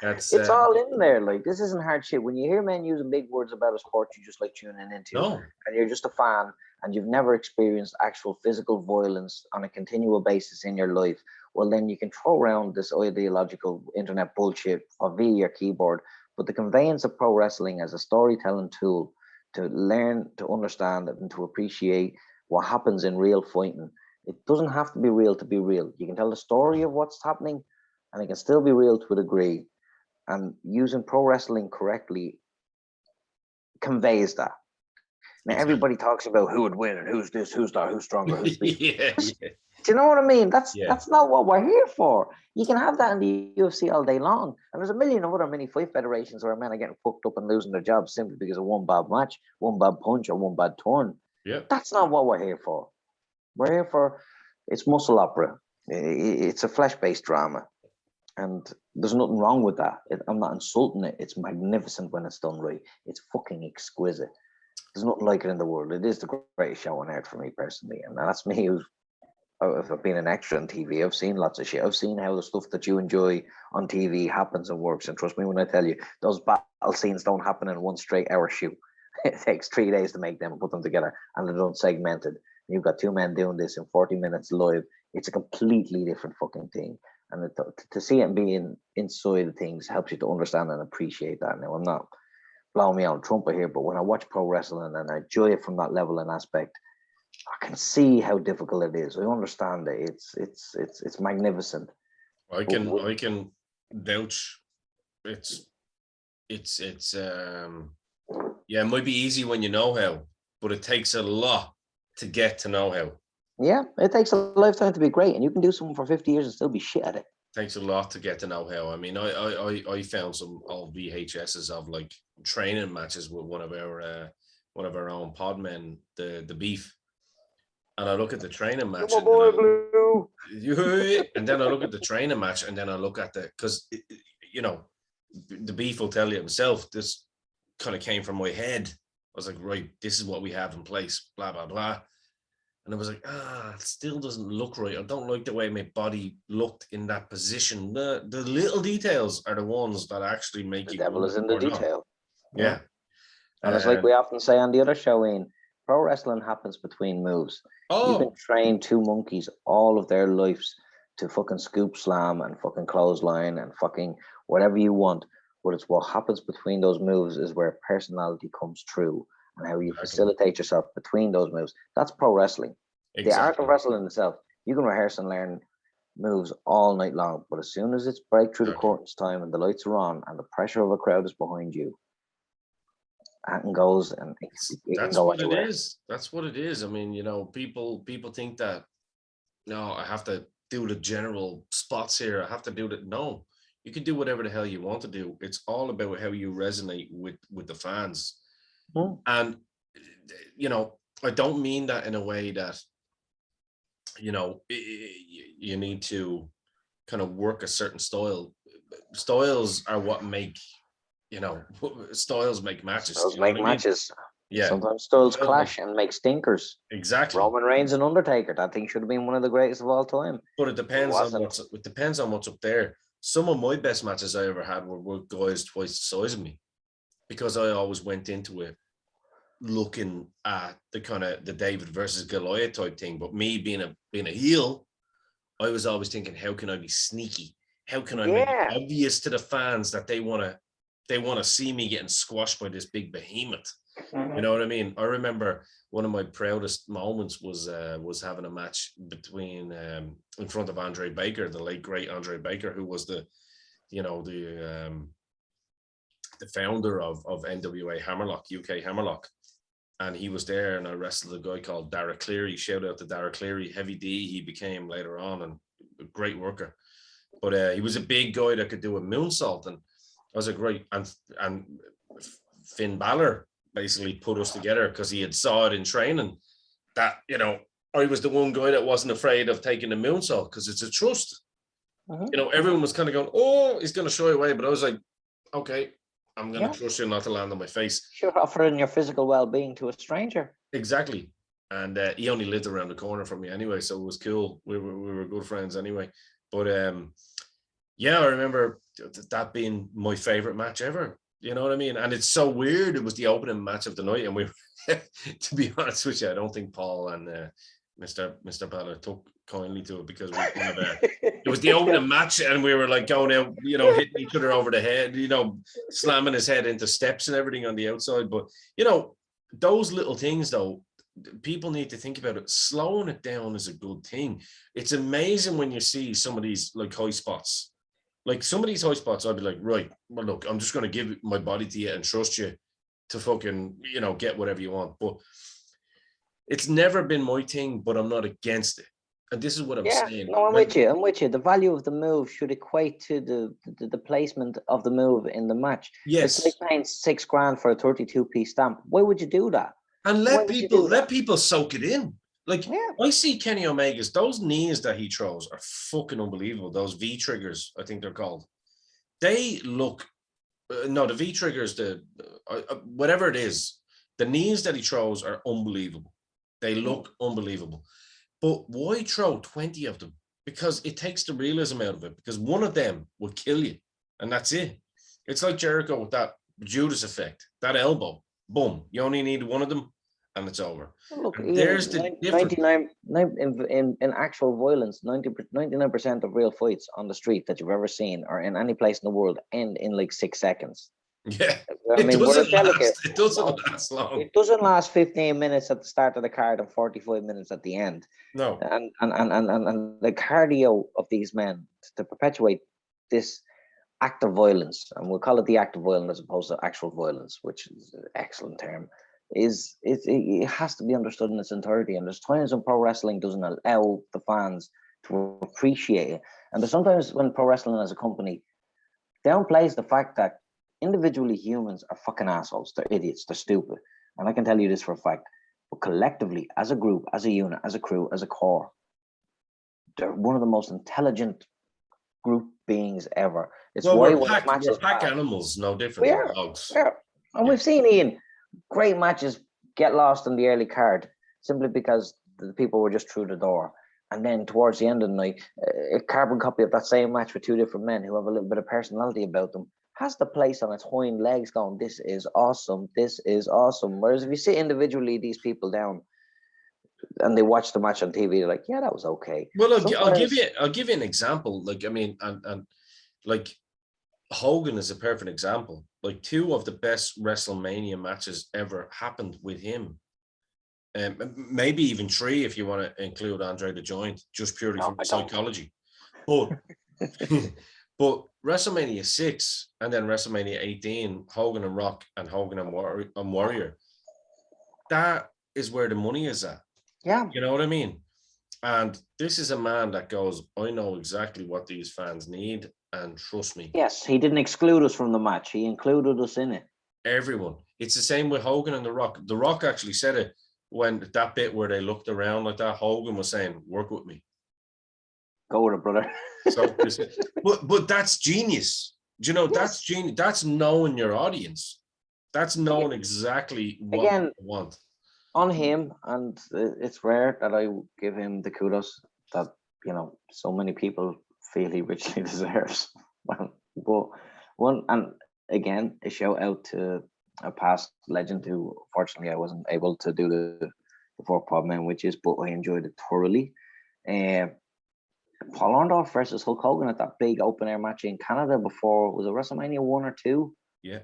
It's all in there. Like, this isn't hard shit. When you hear men using big words about a sport you just like tuning into, and you're just a fan, and you've never experienced actual physical violence on a continual basis in your life, well, then you can throw around this ideological internet bullshit via your keyboard. But the conveyance of pro wrestling as a storytelling tool to learn, to understand, and to appreciate what happens in real fighting. It doesn't have to be real to be real. You can tell the story of what's happening, and it can still be real to a degree. And using pro wrestling correctly conveys that. Now, everybody talks about who would win and who's this, who's that, who's stronger, who's this. Yeah. Do you know what I mean? That's not what we're here for. You can have that in the UFC all day long. And there's a million of other mini fight federations where men are getting fucked up and losing their jobs simply because of one bad match, one bad punch, or one bad turn. Yeah. That's not what we're here for. We're here for, it's muscle opera. It's a flesh-based drama. And there's nothing wrong with that. I'm not insulting it. It's magnificent when it's done right. It's fucking exquisite. There's nothing like it in the world. It is the greatest show on earth for me personally. And that's me who's, I've been an extra on TV. I've seen lots of shit. I've seen how the stuff that you enjoy on TV happens and works. And trust me when I tell you, those battle scenes don't happen in one straight hour shoot. It takes 3 days to make them and put them together, and they're done segmented. You've got two men doing this in 40 minutes live. It's a completely different fucking thing. And to see it and being inside of things helps you to understand and appreciate that. Now, I'm not blowing me on trumpet here, but when I watch pro wrestling and I enjoy it from that level and aspect, I can see how difficult it is. I understand it. It's magnificent. I can vouch. It's yeah, it might be easy when you know how, but it takes a lot to get to know how. Yeah, it takes a lifetime to be great, and you can do something for 50 years and still be shit at it. Takes a lot to get to know how. I mean, I found some old VHSs of like training matches with one of our own Podmen, the Beef, and I look at the training match, and then I look at the training match, and then I look at because you know, the Beef will tell you himself. This kind of came from my head. I was like, right, this is what we have in place, blah blah blah. And I was like, it still doesn't look right. I don't like the way my body looked in that position. The little details are the ones that actually make the you. The devil is in the detail. Yeah. And it's like we often say on the other show, Ian, pro wrestling happens between moves. You can train two monkeys all of their lives to fucking scoop slam and fucking clothesline and fucking whatever you want. But it's what happens between those moves is where personality comes through. And how you facilitate yourself between those moves. That's pro wrestling. Exactly. The art of wrestling itself, you can rehearse and learn moves all night long, but as soon as it's break through the curtains time and the lights are on and the pressure of a crowd is behind you, and goes and it that's can go what anywhere. It is. That's what it is. I mean, you know, people think that no, I have to do the general spots here. I have to do that. No, you can do whatever the hell you want to do. It's all about how you resonate with the fans. And, you know, I don't mean that in a way that, you know, you need to kind of work a certain style. Styles are what make, you know, styles make matches. Styles make matches. Yeah. Sometimes styles clash and make stinkers. Exactly. Roman Reigns and Undertaker. That thing should have been one of the greatest of all time. But it depends on what's up there. Some of my best matches I ever had were guys twice the size of me, because I always went into it looking at the kind of the David versus Goliath type thing. But me being a heel, I was always thinking, how can I be sneaky? how can I make it Yeah. obvious to the fans that they want to see me getting squashed by this big behemoth? You know what I mean? I remember one of my proudest moments was having a match between in front of Andre Baker, the late great Andre Baker, who was the founder of NWA Hammerlock, UK Hammerlock. And he was there, and I wrestled a guy called Dara Cleary. Shout out to Dara Cleary, Heavy D. He became later on, and a great worker. But he was a big guy that could do a moonsault, and I was like, right. And Finn Balor basically put us together because he had saw it in training that I was the one guy that wasn't afraid of taking the moonsault because it's a trust. Everyone was kind of going, oh, he's going to shy away, but I was like, okay, I'm going to trust you not to land on my face. Sure, offering your physical well-being to a stranger. Exactly. And he only lived around the corner from me anyway, so it was cool. We were good friends anyway. But I remember that being my favorite match ever. You know what I mean? And it's so weird. It was the opening match of the night, and we, to be honest with you, I don't think Paul and Mr. Balor took kindly to it because it was the opening match, and we were like going out, hitting each other over the head, slamming his head into steps and everything on the outside. But those little things, though, people need to think about it. Slowing it down is a good thing. It's amazing when you see some of these like high spots. Like some of these high spots, I'd be like, right, well, look, I'm just going to give my body to you and trust you to fucking, get whatever you want. But it's never been my thing, but I'm not against it. And this is what I'm saying. No, I'm with you. The value of the move should equate to the placement of the move in the match. Yes. It's like paying $6,000 for a 32-piece stamp. Why would you do that? And let people soak it in. Like, I see Kenny Omega's, those knees that he throws are fucking unbelievable. Those V triggers, I think they're called. They look, no, the V triggers, whatever it is, the knees that he throws are unbelievable. They look unbelievable. But why throw 20 of them? Because it takes the realism out of it. Because one of them will kill you. And that's it. It's like Jericho with that Judas effect, that elbow. Boom. You only need one of them. And it's over. Look, there's the 99 in actual violence, 99% of real fights on the street that you've ever seen or in any place in the world end in like 6 seconds. Yeah. I mean, it doesn't last long. It doesn't last 15 minutes at the start of the card and 45 minutes at the end. No. And the cardio of these men to perpetuate this act of violence, and we'll call it the act of violence as opposed to actual violence, which is an excellent term. It has to be understood in its entirety, and there's times when pro wrestling doesn't allow the fans to appreciate it, and there's sometimes when pro wrestling as a company downplays the fact that individually humans are fucking assholes, they're idiots, they're stupid, and I can tell you this for a fact. But collectively, as a group, as a unit, as a crew, as a core, they're one of the most intelligent group beings ever. It's we're pack animals, no different than dogs. Yeah. And we've seen, Ian, great matches get lost in the early card simply because the people were just through the door. And then towards the end of the night, a carbon copy of that same match with two different men who have a little bit of personality about them has the place on its hind legs going, this is awesome, this is awesome. Whereas if you sit individually these people down and they watch the match on TV, they're like, yeah, that was okay. Well, I'll give you an example. Like, I mean, and like Hogan is a perfect example. Like 2 of the best WrestleMania matches ever happened with him. Maybe even 3 if you want to include Andre the Giant, just purely from psychology. But but WrestleMania 6 and then WrestleMania 18, Hogan and Rock and Hogan and Warrior, that is where the money is at. Yeah. You know what I mean? And this is a man that goes, I know exactly what these fans need, and trust me. Yes, he didn't exclude us from the match. He included us in it. Everyone. It's the same with Hogan and The Rock. The Rock actually said it when that bit where they looked around like that, Hogan was saying, work with me. Go with it, brother. So, but that's genius. Do you know, that's genius. That's knowing your audience. That's knowing exactly what you want. On him, and it's rare that I give him the kudos that, so many people feel he richly deserves. But one, and again, a shout out to a past legend who, fortunately, I wasn't able to do the 4 Podmen, but I enjoyed it thoroughly. Paul Orndorff versus Hulk Hogan at that big open air match in Canada before, was it WrestleMania 1 or 2? Yeah.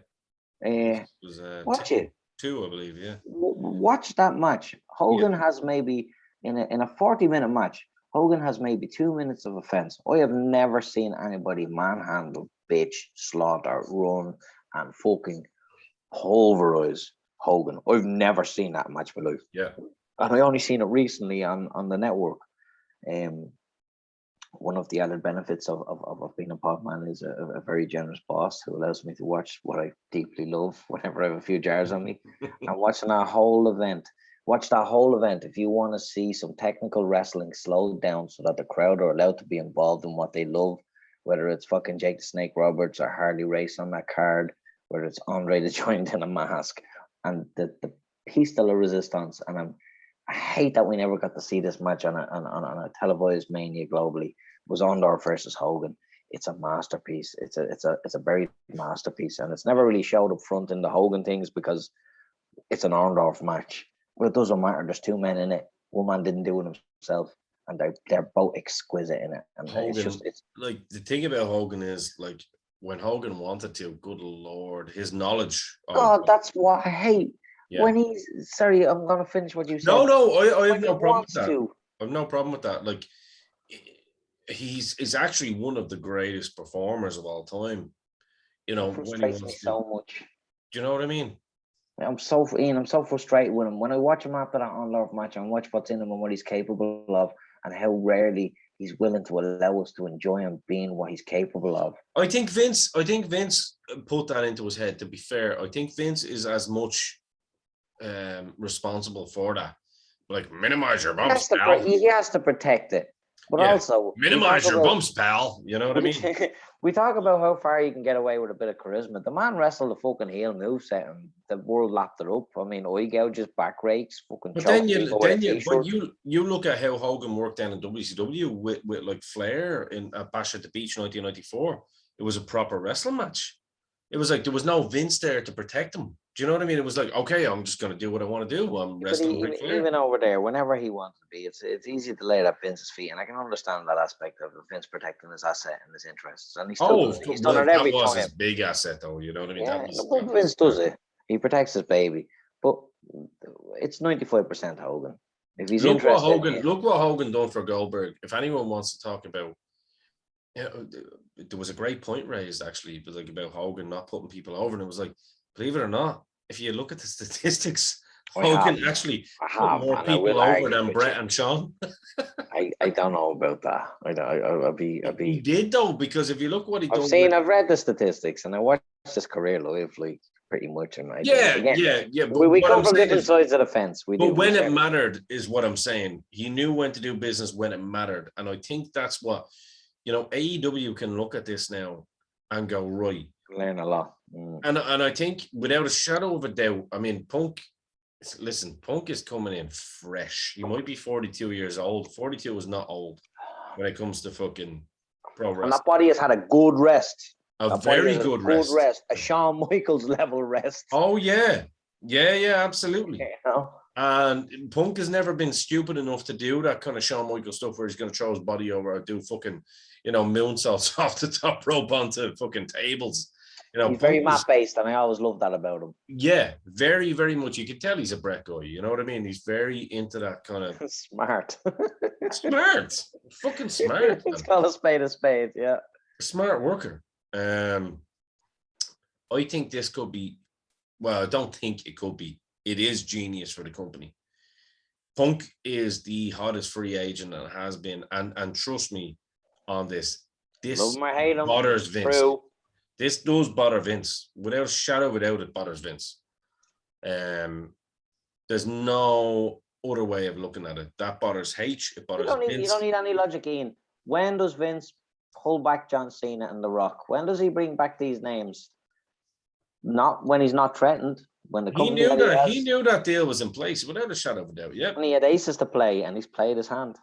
It was, watch it. 2, I believe, yeah. Watch that match. Hogan has maybe, in a 40-minute match, Hogan has maybe 2 minutes of offense. I have never seen anybody manhandle, bitch, slaughter, run, and fucking pulverize Hogan. I've never seen that match in my life. Yeah. And I only seen it recently on the network. One of the added benefits of being a Podman is a very generous boss who allows me to watch what I deeply love whenever I have a few jars on me. And watching that whole event, watch that whole event. If you want to see some technical wrestling slowed down so that the crowd are allowed to be involved in what they love, whether it's fucking Jake the Snake Roberts or Harley Race on that card, whether it's Andre the Giant in a mask, and the piece de la resistance. And I hate that we never got to see this match on a televised Mania globally. It was Orndorff versus Hogan. It's a masterpiece. It's a very masterpiece, and it's never really showed up front in the Hogan things because it's an Orndorff match. But it doesn't matter. There's 2 men in it. One man didn't do it himself, and they're both exquisite in it. And Hogan, it's like the thing about Hogan is like when Hogan wanted to, good Lord, his knowledge. That's what I hate. Yeah. When he's sorry, I'm gonna finish what you said. No, I have no problem with that. I have no problem with that. Like he's actually one of the greatest performers of all time. You know, when he wants me so much. Do you know what I mean? I'm so frustrated with him. When I watch him after that Orndorff match and watch what's in him and what he's capable of, and how rarely he's willing to allow us to enjoy him being what he's capable of. I think Vince put that into his head. To be fair, I think Vince is as much responsible for that. Like, minimize your bumps, pal. He has to protect it. But also minimize your bumps, pal. You know what I mean? We talk about how far you can get away with a bit of charisma. The man wrestled a fucking heel moveset and the world lapped it up. I mean, eye gouges, back rakes, fucking. But you look at how Hogan worked down in WCW with like Flair in Bash at the Beach 1994. It was a proper wrestling match. It was like there was no Vince there to protect him. Do you know what I mean? It was like, okay, I'm just going to do what I want to do. I'm wrestling. Even over there, whenever he wants to be, it's easy to lay it at Vince's feet, and I can understand that aspect of Vince protecting his asset and his interests. And he's done it every time. That was his big asset, though. You know what I mean? Yeah, Vince does it. He protects his baby, but it's 95% Hogan. If he's interested, look what Hogan done for Goldberg. If anyone wants to talk about. Yeah, there was a great point raised actually, but like about Hogan not putting people over, and it was like, believe it or not, if you look at the statistics, Hogan actually put more people over than Brett and Shawn. I don't know about that. I'd be. He did though, because if you look what he done. I've read the statistics, and I watched his career live, like pretty much. And we come from different sides of the fence. But when it mattered, is what I'm saying. He knew when to do business when it mattered, and I think that's what. You know, AEW can look at this now and go, right. Learn a lot. And I think without a shadow of a doubt, I mean, Punk is coming in fresh. He might be 42 years old. 42 is not old when it comes to fucking pro wrestling. And that body has had a good rest. A very good rest. A Shawn Michaels level rest. Oh, yeah. Yeah, absolutely. You know? And Punk has never been stupid enough to do that kind of Shawn Michaels stuff where he's going to throw his body over or do fucking, moonsaults off the top rope onto fucking tables. He's very mat-based, and I always love that about him. Yeah, very, very much. You can tell he's a Brett guy. You know what I mean? He's very into that kind of... Smart. Fucking smart. It's called a spade, yeah. Smart worker. I think this could be... Well, I don't think it could be. It is genius for the company. Punk is the hottest free agent and has been, and trust me on this. This bothers Vince. True. This does bother Vince. Without a shadow of a doubt, it bothers Vince. There's no other way of looking at it. That bothers H. It bothers Vince. You don't need any logic, Ian. When does Vince pull back John Cena and The Rock? When does he bring back these names? Not when he's not threatened. When the he knew that deal was in place without a shadow of a doubt. Yeah, and he had aces to play, and he's played his hand.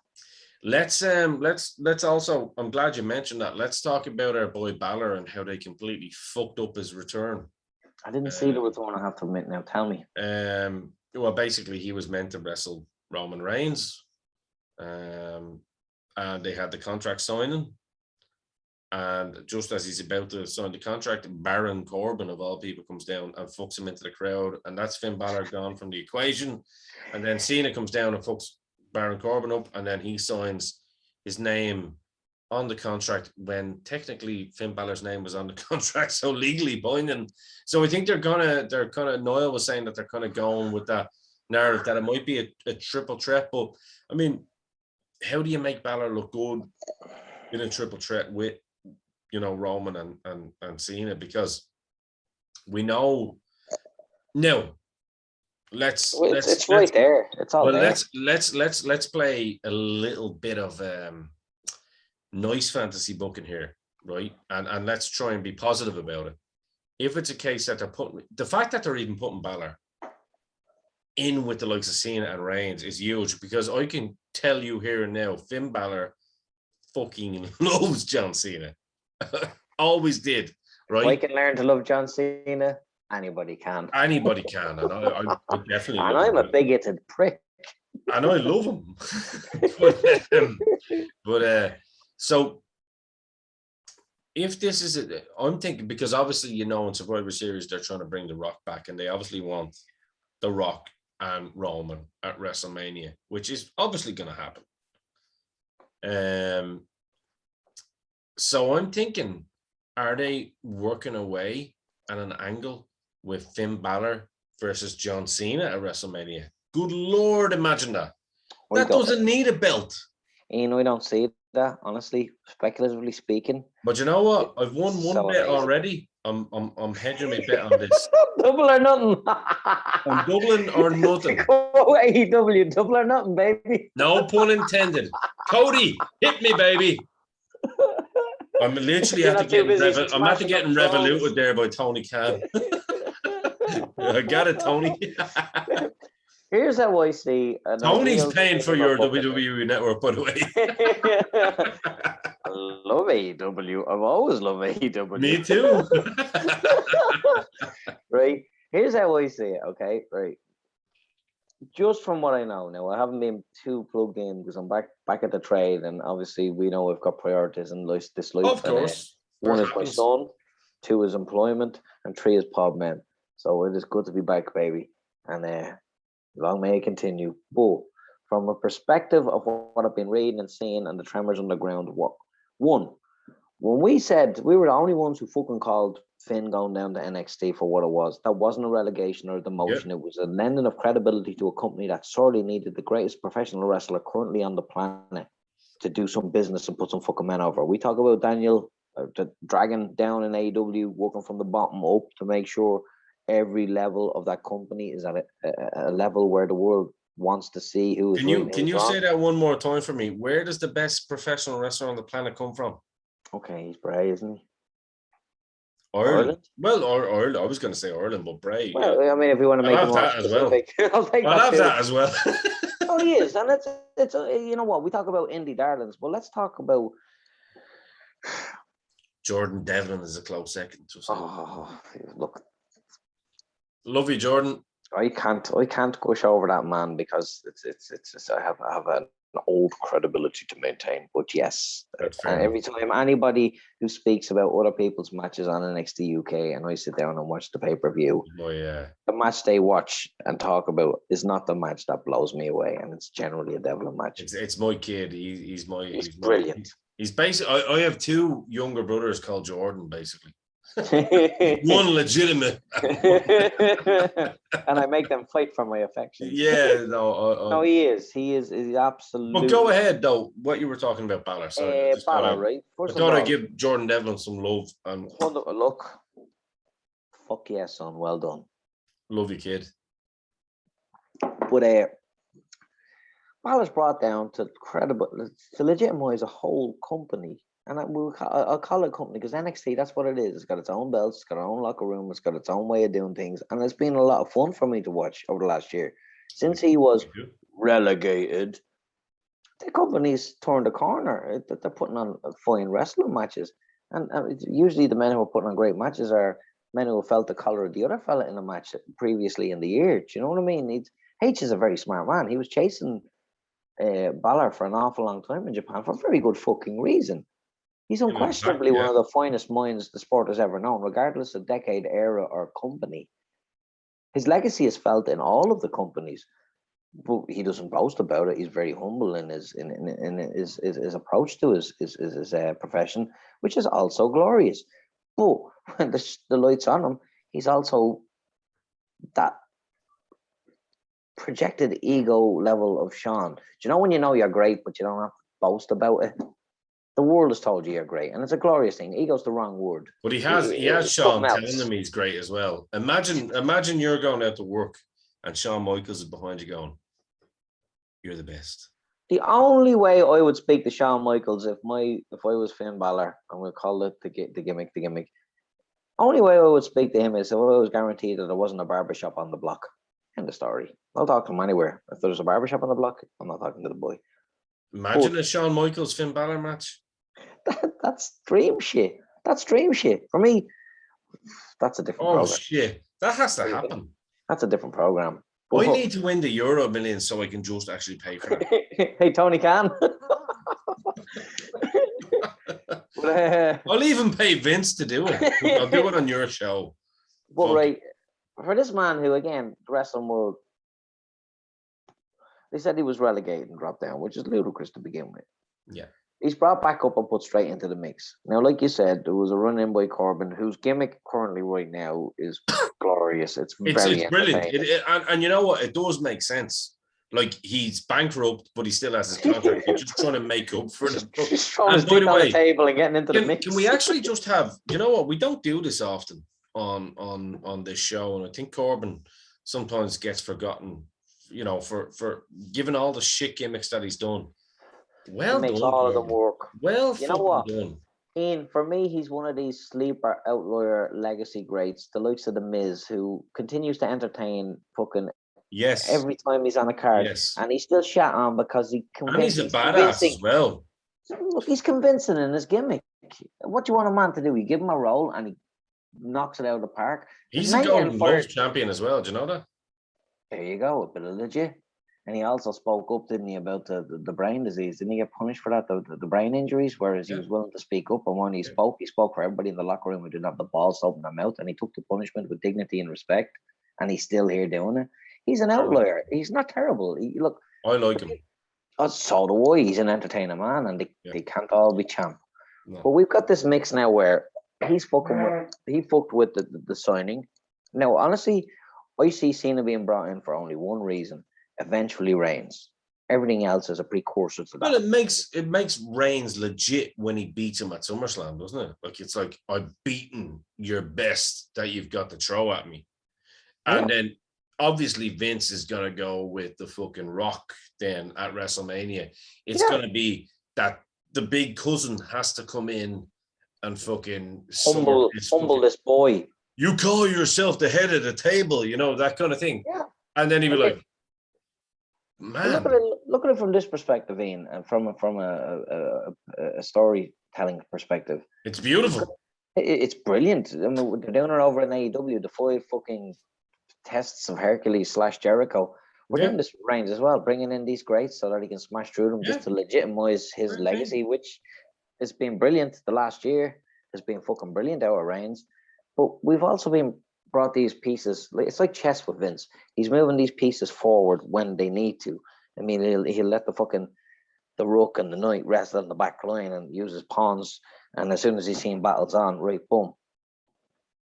Let's also. I'm glad you mentioned that. Let's talk about our boy Balor and how they completely fucked up his return. I didn't see the return. I have to admit now. Tell me. Well, basically, he was meant to wrestle Roman Reigns, and they had the contract signing. And just as he's about to sign the contract, Baron Corbin, of all people, comes down and fucks him into the crowd. And that's Finn Balor gone from the equation. And then Cena comes down and fucks Baron Corbin up. And then he signs his name on the contract when technically Finn Balor's name was on the contract, so legally binding. So I think they're kind of, Noel was saying that they're kind of going with that narrative that it might be a triple threat. But I mean, how do you make Balor look good in a triple threat with, Roman and Cena? Because we know no. It's right there. It's all there. Let's play a little bit of nice fantasy booking here, right? And let's try and be positive about it. If it's a case that they're putting the fact that they're even putting Balor in with the likes of Cena and Reigns is huge, because I can tell you here and now, Finn Balor fucking loves John Cena. Always did, right? I can learn to love John Cena. Anybody can. Anybody can, and I definitely. And I'm a bigoted prick. And I love him. So if this is it, I'm thinking, because obviously, in Survivor Series they're trying to bring The Rock back, and they obviously want The Rock and Roman at WrestleMania, which is obviously going to happen. So I'm thinking, are they working away at an angle with Finn Balor versus John Cena at WrestleMania? Good Lord, imagine that. That doesn't need a belt. We don't see that, honestly, speculatively speaking. But you know what? I've won one bet already. I'm hedging my bet on this. Double or nothing. I'm doubling or nothing. AEW, double or nothing, baby. No pun intended. Cody, hit me, baby. I'm literally after getting revoluted there by Tony Khan. I got it, Tony. Here's how I see. Tony's paying for your WWE network, by the way. I love AEW. I've always loved AEW. Me too. Right. Here's how I see it. Okay. Right. Just from what I know now, I haven't been too plugged in because I'm back at the trade, and obviously we know we've got priorities in this life. Of course. One is my son, 2 is employment, and 3 is Podmen. So it is good to be back, baby. And long may it continue. But from a perspective of what I've been reading and seeing and the tremors on the ground, when we said we were the only ones who fucking called Finn going down to NXT for what it was, that wasn't a relegation or a demotion. It was a lending of credibility to a company that sorely needed the greatest professional wrestler currently on the planet to do some business and put some fucking men over. We talk about Daniel dragging down an AEW, working from the bottom up to make sure every level of that company is at a level where the world wants to see who is. Can you say that one more time for me? Where does the best professional wrestler on the planet come from? Okay, he's Bray, isn't he? Ireland. Well, or Ireland. I was going to say Ireland, but Bray. Well, yeah. I mean, if we want to make it more specific, I'll have that as well. Oh, he is, and it's you know what, we talk about indie darlings, but let's talk about Jordan Devlin is a close second. Oh, look, love you, Jordan. I can't gush over that man because it's I have an old credibility to maintain. But yes, every time anybody who speaks about other people's matches on NXT UK and I sit down and watch the pay-per-view, the match they watch and talk about is not the match that blows me away, and it's generally a Devlin match. It's my kid. He's brilliant. He's basically. I have 2 younger brothers called Jordan, basically. One legitimate. And I make them fight for my affection. Yeah, no. No, he's absolutely. But go ahead, though. What you were talking about, Balor. Sorry, Balor, right? First I thought I'd give Jordan Devlin some love. And look, fuck yeah, son. Well done. Love you, kid. But Balor's brought down to legitimize a whole company. And I'll call it a company because NXT, that's what it is. It's got its own belts, it's got its own locker room, it's got its own way of doing things. And it's been a lot of fun for me to watch over the last year. Since he was relegated, the company's turned a corner. They're putting on fine wrestling matches. And usually the men who are putting on great matches are men who have felt the collar of the other fella in a match previously in the year. Do you know what I mean? H is a very smart man. He was chasing Balor for an awful long time in Japan for a very good fucking reason. He's unquestionably one of the finest minds the sport has ever known, regardless of decade, era, or company. His legacy is felt in all of the companies, but he doesn't boast about it. He's very humble in his approach to his profession, which is also glorious. But when the light's on him, he's also that projected ego level of Sean. Do you know when you know you're great, but you don't have to boast about it? The world has told you you're great, and it's a glorious thing. Ego's the wrong word. But he has Sean telling him he's great as well. Imagine you're going out to work and Shawn Michaels is behind you going, "You're the best." The only way I would speak to Shawn Michaels if I was Finn Balor, and we'll call it the gimmick. Only way I would speak to him is if I was guaranteed that there wasn't a barbershop on the block. End of story. I'll talk to him anywhere. If there's a barbershop on the block, I'm not talking to the boy. Imagine a Shawn Michaels Finn Balor match. That's dream shit. That's dream shit. For me, that's a different program. Shit. That has to happen. That's a different program. I need to win the Euro Million so I can just actually pay for it. Hey, Tony Khan. I'll even pay Vince to do it. I'll do it on your show. But right, for this man who, again, the wrestling world, they said he was relegated and dropped down, which is ludicrous to begin with. Yeah. He's brought back up and put straight into the mix. Now, like you said, there was a run in by Corbin, whose gimmick currently right now is glorious. It's brilliant. And you know what? It does make sense. Like, he's bankrupt, but he still has his contract. He's just trying to make up for it. Just throwing his dick on the table and getting into the mix. Can we actually just have, you know what? We don't do this often on this show. And I think Corbin sometimes gets forgotten, you know, for giving all the shit gimmicks that he's done. Well, he makes all of them work. Well, you know what, done. Ian? For me, he's one of these sleeper outlier legacy greats, the likes of the Miz, who continues to entertain fucking every time he's on a card, and he's still shat on because he convinced. And he's a badass as well. Look, he's convincing in his gimmick. What do you want a man to do? You give him a role and he knocks it out of the park. He's a Golden Glove champion as well. Do you know that? There you go, a bit of legit. And he also spoke up, didn't he, about the brain disease? Didn't he get punished for that, the brain injuries? Whereas he was willing to speak up, and when he spoke for everybody in the locker room who didn't have the balls to open their mouth, and he took the punishment with dignity and respect, and he's still here doing it. He's an outlier. He's not terrible. I like him. So do I. He's an entertaining man, and they can't all be champ. No. But we've got this mix now where he fucked with the signing. Now, honestly, I see Cena being brought in for only one reason. Eventually Reigns. Everything else is a precursor to that. Well, it makes Reigns legit when he beats him at SummerSlam, doesn't it? Like, it's like, I've beaten your best that you've got to throw at me. And then obviously Vince is gonna go with the fucking Rock then at WrestleMania. It's gonna be that the big cousin has to come in and fucking humble this boy. You call yourself the head of the table, you know, that kind of thing. Yeah. And then he'd be like, man. Look at it from this perspective, Ian, and from a storytelling perspective. It's beautiful. It's brilliant. I mean, they're doing it over in AEW, the 5 fucking tests of Hercules / Jericho. We're doing this with Reigns as well, bringing in these greats so that he can smash through them just to legitimize his legacy, which has been brilliant. The last year has been fucking brilliant out of Reigns. But we've also been brought these pieces. It's like chess with Vince. He's moving these pieces forward when they need to. I mean, he'll let the Rook and the Knight rest on the back line and use his pawns. And as soon as he's seen battles on, right, boom,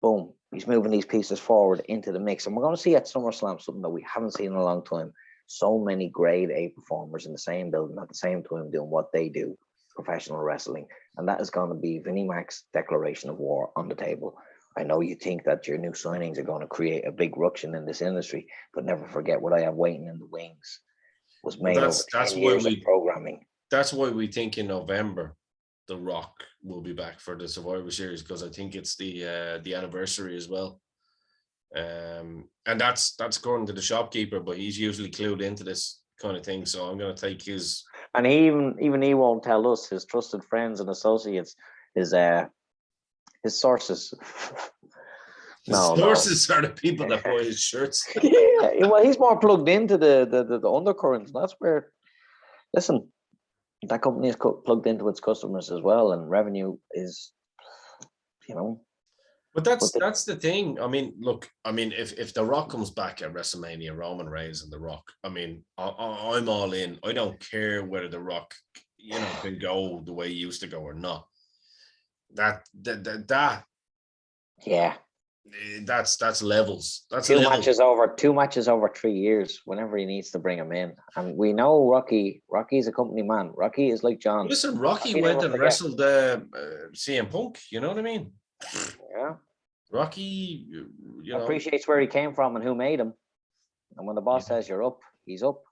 boom. He's moving these pieces forward into the mix. And we're going to see at SummerSlam something that we haven't seen in a long time. So many grade A performers in the same building at the same time doing what they do, professional wrestling. And that is going to be Vinnie Mac's declaration of war on the table. I know you think that your new signings are going to create a big ruction in this industry, but never forget what I have waiting in the wings was made over 10 years of programming. That's why we think in November, The Rock will be back for the Survivor Series, because I think it's the anniversary as well. And that's according to the shopkeeper, but he's usually clued into this kind of thing. So I'm going to take his. And even he won't tell us, his trusted friends and associates, his sources. Sources are the people that buy his shirts. Yeah, well, he's more plugged into the undercurrents. That's where Listen, that company is plugged into its customers as well, and revenue is, But that's the thing. I mean, look, I mean, if The Rock comes back at WrestleMania, Roman Reigns and The Rock, I mean, I'm all in. I don't care whether The Rock, can go the way he used to go or not. That yeah. That's levels. That's Two levels. matches over 3 years. Whenever he needs to bring him in, and we know Rocky. Rocky's a company man. Rocky is like John. Listen, Rocky went and wrestled CM Punk. You know what I mean? Yeah. Rocky, appreciates where he came from and who made him. And when the boss says you're up, he's up.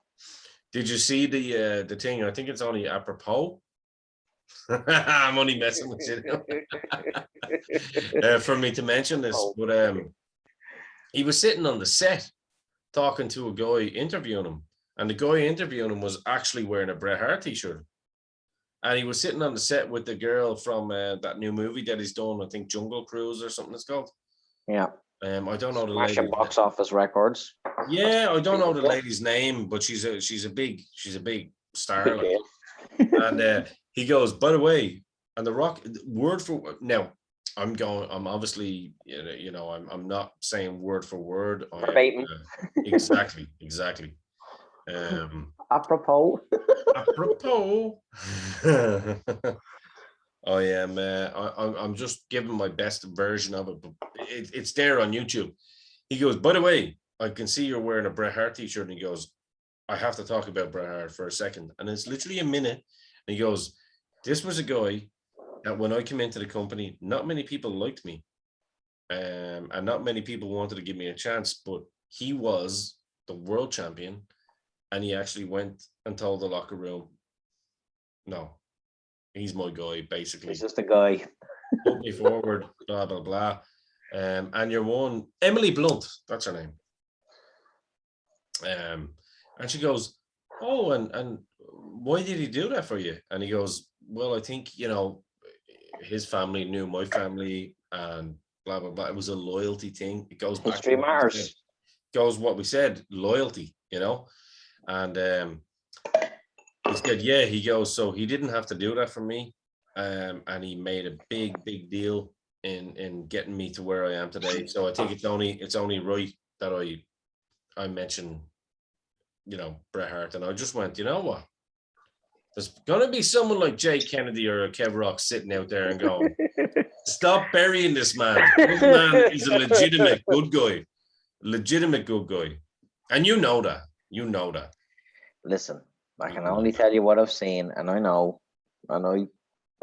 Did you see the thing? I think it's only apropos. I'm only messing with you. For me to mention this, but he was sitting on the set talking to a guy interviewing him, and the guy interviewing him was actually wearing a Bret Hart t-shirt. And he was sitting on the set with the girl from that new movie that he's done, I think Jungle Cruise or something it's called. Yeah. I don't know the lady. Box office records. Yeah, I don't know the lady's name, but she's a big star. Like. And he goes, by the way, and The Rock, word for now, I'm obviously, I'm not saying word for word. Exactly. Apropos. I am. I'm just giving my best version of it, but it's there on YouTube. He goes, by the way, I can see you're wearing a Bret Hart t-shirt, and he goes, I have to talk about Bret Hart for a second, and it's literally a minute. And he goes, this was a guy that when I came into the company, not many people liked me, and not many people wanted to give me a chance, but he was the world champion. And he actually went and told the locker room, no, he's my guy, basically. He's just a guy. Put me forward, blah, blah, blah. And you're one, Emily Blunt, that's her name. And she goes, oh, and why did he do that for you? And he goes, well, I think, his family knew my family and blah, blah, blah. It was a loyalty thing. It goes back History matters. Goes what we said, loyalty, And he said, yeah, he goes, so he didn't have to do that for me. And he made a big, big deal in getting me to where I am today. So I think it's only right that I mention, Bret Hart. And I just went, you know what? There's gonna be someone like Jay Kennedy or Kev Rock sitting out there and going, stop burying this man. This man is a legitimate good guy. And you know that. Listen, I can only tell you what I've seen, and I know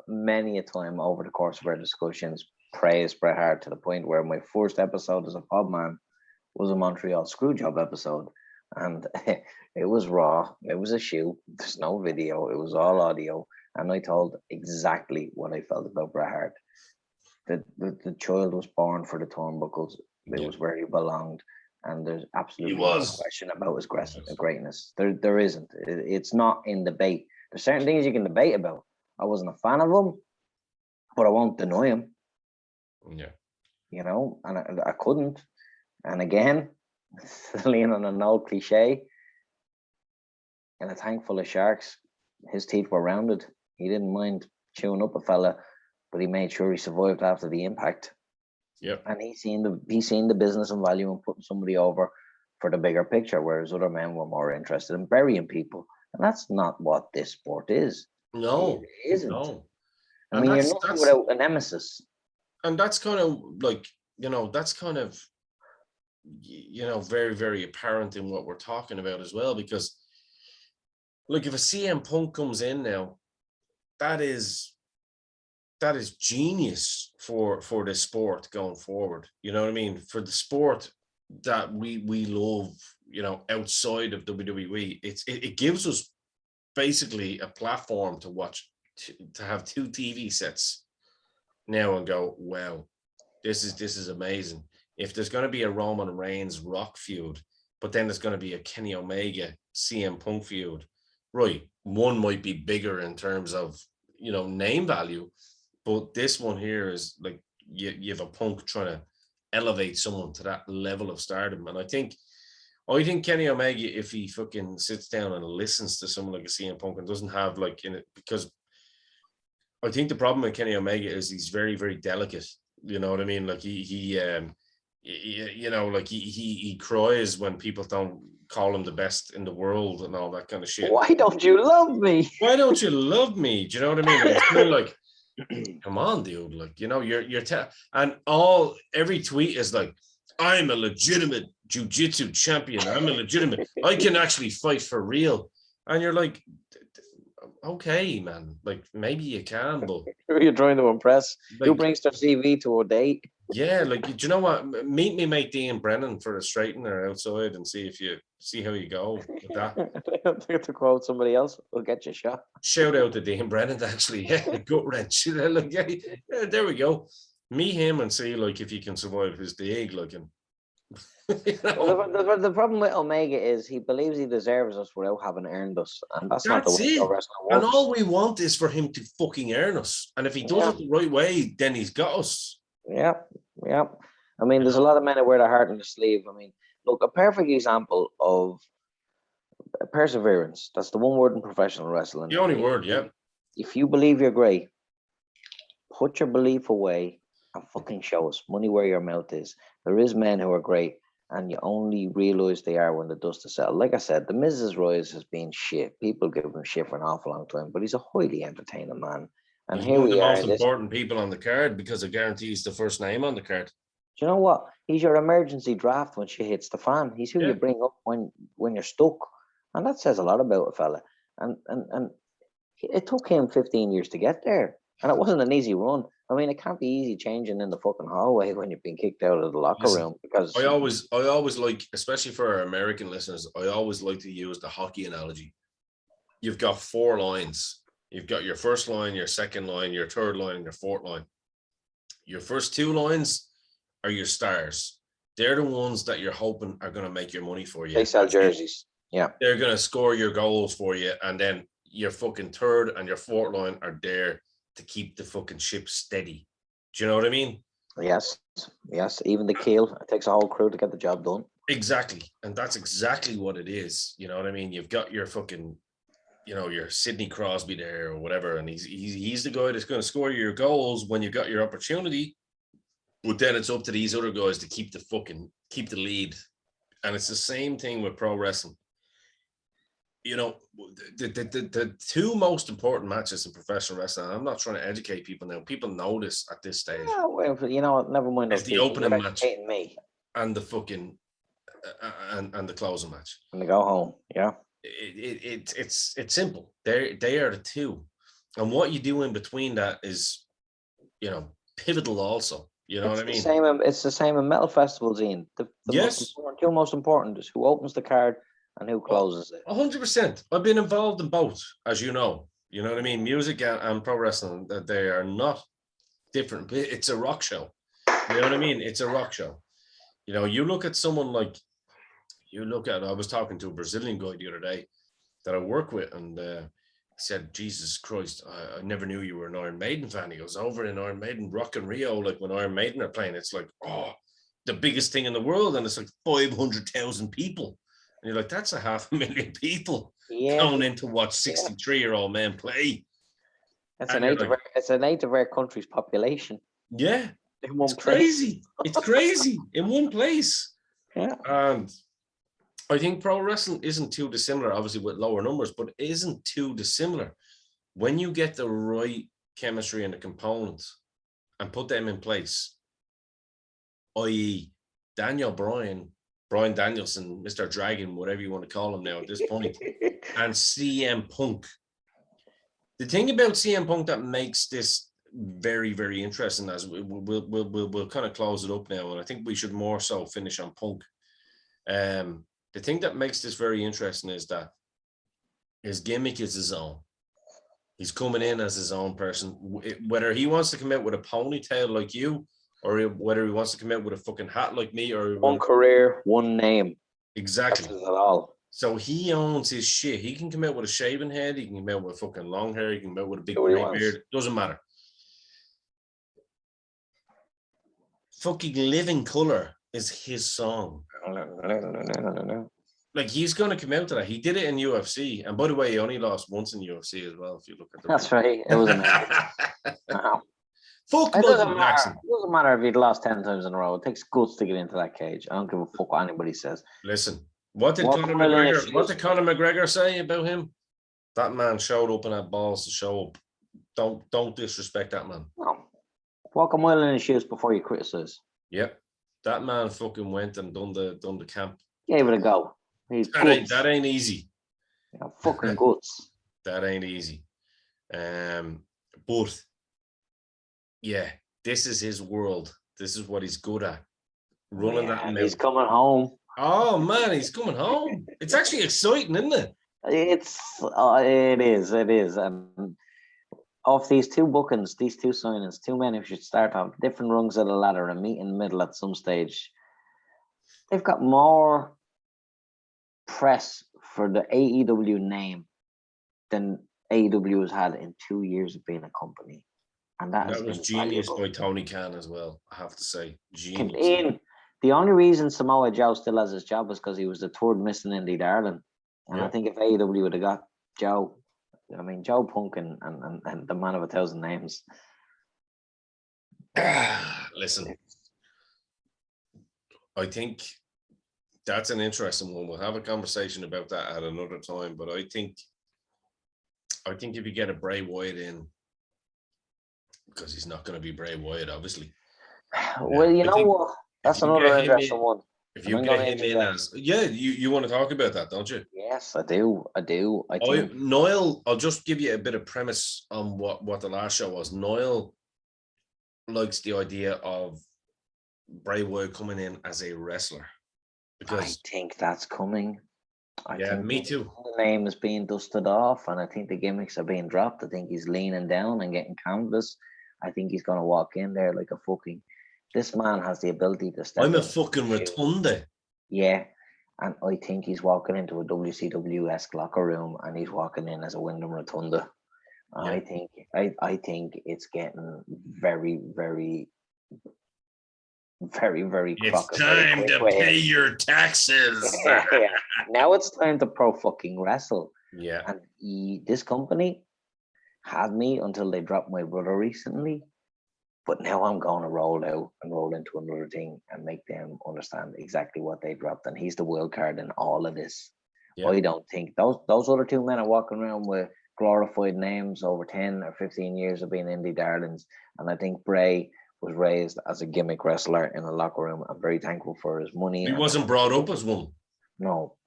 many a time over the course of our discussions praised Bret Hart to the point where my first episode as a Podman was a Montreal Screwjob episode, and it was raw. It was a shoot. There's no video. It was all audio, and I told exactly what I felt about Bret Hart. The child was born for the turnbuckles. It was where he belonged. And there's absolutely no question about his greatness. There isn't. It's not in debate. There's certain things you can debate about. I wasn't a fan of him, but I won't deny him. Yeah. And I couldn't. And again, leaning on an old cliche, in a tank full of sharks, his teeth were rounded. He didn't mind chewing up a fella, but he made sure he survived after the impact. Yep. And he's seen the business and value in putting somebody over for the bigger picture, whereas other men were more interested in burying people. And that's not what this sport is. No, it isn't. No. I mean, you're nothing without a nemesis. And that's kind of like, that's kind of, very, very apparent in what we're talking about as well. Because, look, if a CM Punk comes in now, that is genius for the sport going forward. You know what I mean? For the sport that we love, outside of WWE, it gives us basically a platform to watch, to have two TV sets now and go, wow, this is amazing. If there's going to be a Roman Reigns Rock feud, but then there's going to be a Kenny Omega CM Punk feud, right? One might be bigger in terms of, name value. But this one here is like you have a Punk trying to elevate someone to that level of stardom. And I think I think Kenny Omega, if he fucking sits down and listens to someone like a CM Punk and doesn't have like in it, because I think the problem with Kenny Omega is he's very, very delicate. You know what I mean? Like you know, like he cries when people don't call him the best in the world and all that kind of shit. Why don't you love me? Why don't you love me? Do you know what I mean? And it's kind of like, come on, dude. Like, you know, and every tweet is like, I'm a legitimate jiu-jitsu champion. I can actually fight for real. And you're like, okay, man. Like, maybe you can, but Who are you trying to impress? like, Who brings their CV to a date? yeah, like, do you know what? Meet me mate Dean Brennan for a straightener outside and see how you go with that. To quote somebody else, we'll get you shot. Shout out to Dean Brennan, actually. Yeah, gut wrench. Like, yeah, there we go. Meet him and see like if he can survive his dig. Like, and you know, Well, the problem with Omega is he believes he deserves us without having earned us, and that's not the that's way it. pro wrestling And works. all we want is for him to fucking earn us. And if he does it the right way, then he's got us. Yeah. I mean, there's a lot of men that wear their heart on the sleeve. I mean, look, a perfect example of perseverance. That's the one word in professional wrestling. The only word, yeah. If you believe you're great, put your belief away and fucking show us. Money where your mouth is. There is men who are great, and you only realize they are when the dust is settled. Like I said, the Mrs. Royce has been shit. People give him shit for an awful long time, but he's a highly entertaining man. And He's here one of we the are. most important people on the card because it guarantees the first name on the card. Do you know what? He's your emergency draft when shit hits the fan. He's who you bring up when you're stuck, and that says a lot about a fella. And it took him 15 years to get there, and it wasn't an easy run. I mean, it can't be easy changing in the fucking hallway when you've been kicked out of the locker room. Because I always like, especially for our American listeners, I always like to use the hockey analogy. You've got 4 lines. You've got your first line, your second line, your third line, and your fourth line. Your first 2 lines are your stars. They're the ones that you're hoping are going to make your money for you. They sell jerseys. Yeah. They're going to score your goals for you. And then your fucking third and your fourth line are there to keep the fucking ship steady. Do you know what I mean? Yes. Even the keel. It takes a whole crew to get the job done. Exactly. And that's exactly what it is. You know what I mean? You've got your fucking, you know, your Sidney Crosby there or whatever, and he's the guy that's going to score your goals when you got your opportunity. But then it's up to these other guys to keep the lead. And it's the same thing with pro wrestling. You know, the 2 most important matches in professional wrestling, I'm not trying to educate people now. People know this at this stage. Yeah, well, you know what? Never mind. It's the opening match me. and the fucking and the closing match. And they go home. Yeah. It's simple. They are the 2, and what you do in between that is, you know, pivotal also. You know what I mean? It's the same in metal festivals, Ian. The yes. 2 most important is who opens the card and who closes it. 100%. I've been involved in both, as you know. You know what I mean? Music and pro wrestling, that they are not different. It's a rock show. You know what I mean? It's a rock show. You know, you look at someone like, I was talking to a Brazilian guy the other day that I work with, and he said, Jesus Christ, I never knew you were an Iron Maiden fan. He goes, over in Iron Maiden, Rock in Rio, like when Iron Maiden are playing, it's like, oh, the biggest thing in the world, and it's like 500,000 people. And you're like, that's 500,000 people going in to watch 63-year-old men play. It's an eighth of our country's population. Yeah. It's crazy. It's crazy in one place. Yeah. And I think pro wrestling isn't too dissimilar, obviously with lower numbers, but it isn't too dissimilar. When you get the right chemistry and the components and put them in place, i.e. Bryan Danielson, Mr. Dragon, whatever you want to call him now at this point, and CM Punk. The thing about CM Punk that makes this very, very interesting, as we'll kind of close it up now, and I think we should more so finish on Punk. The thing that makes this very interesting is that his gimmick is his own. He's coming in as his own person. Whether he wants to come out with a ponytail like you, or whether he wants to come out with a fucking hat like me, or one career, one name. Exactly. That's it all. So he owns his shit. He can come out with a shaven head. He can come out with fucking long hair. He can come out with a big gray beard. Doesn't matter. Fucking Living Color is his song. No. like he's going to come out to that. He did it in UFC, and by the way, he only lost once in UFC as well. If you look at the That's right. It was amazing. Fuck It doesn't Michael matter. Jackson. It doesn't matter if he'd lost 10 times in a row. It takes guts to get into that cage. I don't give a fuck what anybody says. Listen, what did Walk Conor a mile in his McGregor? What shoes. did Conor McGregor say about him? That man showed up and had balls to show up. Don't disrespect that man. No. Walk a mile in his shoes before you criticize. Yep, that man fucking went and done the camp. Gave it a go. That ain't easy. You know, fucking guts. That ain't easy. But yeah, this is his world. This is what he's good at. Running that mill. He's coming home. Oh man, he's coming home. It's actually exciting, isn't it? It is. And of these two bookings, these two signings, two men who should start off different rungs of the ladder and meet in the middle at some stage, they've got more press for the AEW name than AEW has had in 2 years of being a company. And that was genius by Tony Khan as well, I have to say. Genius. The only reason Samoa Joe still has his job is because he was the third missing indie darling. And I think if AEW would have got Joe, I mean, Joe Punk and the man of 1,000 names. Listen, I think that's an interesting one. We'll have a conversation about that at another time. But I think if you get a Bray Wyatt in, because he's not going to be Bray Wyatt, obviously. Well, you know what? That's another interesting one. If you get him in as, you want to talk about that, don't you? Yes, I do. I think Niall, I'll just give you a bit of premise on what the last show was. Niall likes the idea of Bray Wyatt coming in as a wrestler. Because I think that's coming. I think me too. The name is being dusted off, and I think the gimmicks are being dropped. I think he's leaning down and getting canvas. I think he's going to walk in there like a fucking... This man has the ability to step. I'm a fucking rotunda. Yeah, and I think he's walking into a WCW-esque locker room, and he's walking in as a Wyndham Rotunda. Yeah. I think it's getting very, very, very, very. It's time to pay your taxes. Yeah. Now it's time to pro fucking wrestle. Yeah, and this company had me until they dropped my brother recently. But now I'm going to roll out and roll into another thing and make them understand exactly what they dropped. And he's the wild card in all of this. Yeah. I don't think those other two men are walking around with glorified names over 10 or 15 years of being indie darlings. And I think Bray was raised as a gimmick wrestler in a locker room. I'm very thankful for his money. He wasn't brought up as one. No.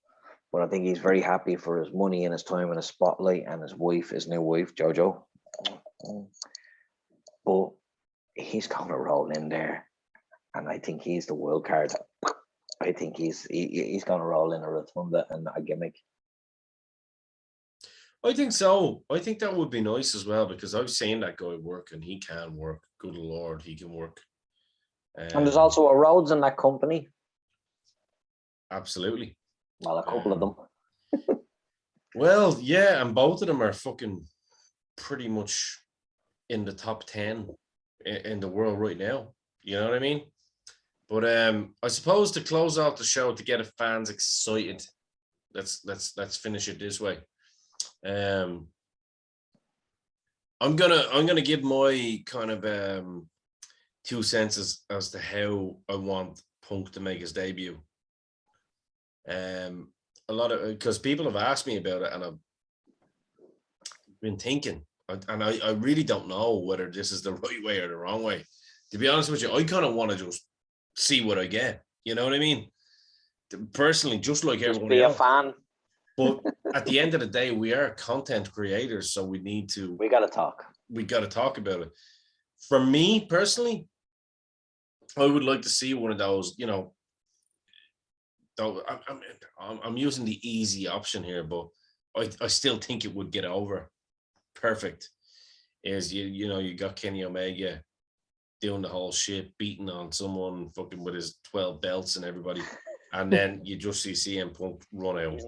But I think he's very happy for his money and his time in the spotlight and his new wife, JoJo. But he's going to roll in there, and I think he's the wild card. I think he's going to roll in a rotunda and a gimmick. I think so. I think that would be nice as well, because I've seen that guy work, and he can work. Good Lord, he can work. And there's also a Rhodes in that company. Absolutely. Well, a couple of them. Well, yeah, and both of them are fucking pretty much in the top 10 in the world right now. You know what I mean? But I suppose to close off the show, to get the fans excited, let's finish it this way. I'm gonna give my kind of 2 cents as to how I want Punk to make his debut. A lot of, because people have asked me about it, and I've been thinking, and I really don't know whether this is the right way or the wrong way. To be honest with you, I kind of want to just see what I get. You know what I mean? Personally, just like everyone be else. A fan. But at the end of the day, we are content creators, so we got to talk. We got to talk about it. For me personally, I would like to see one of those, you know. I'm using the easy option here, but I still think it would get over. Perfect. Is you got Kenny Omega doing the whole shit, beating on someone fucking with his 12 belts and everybody, and then you just see CM Punk run out.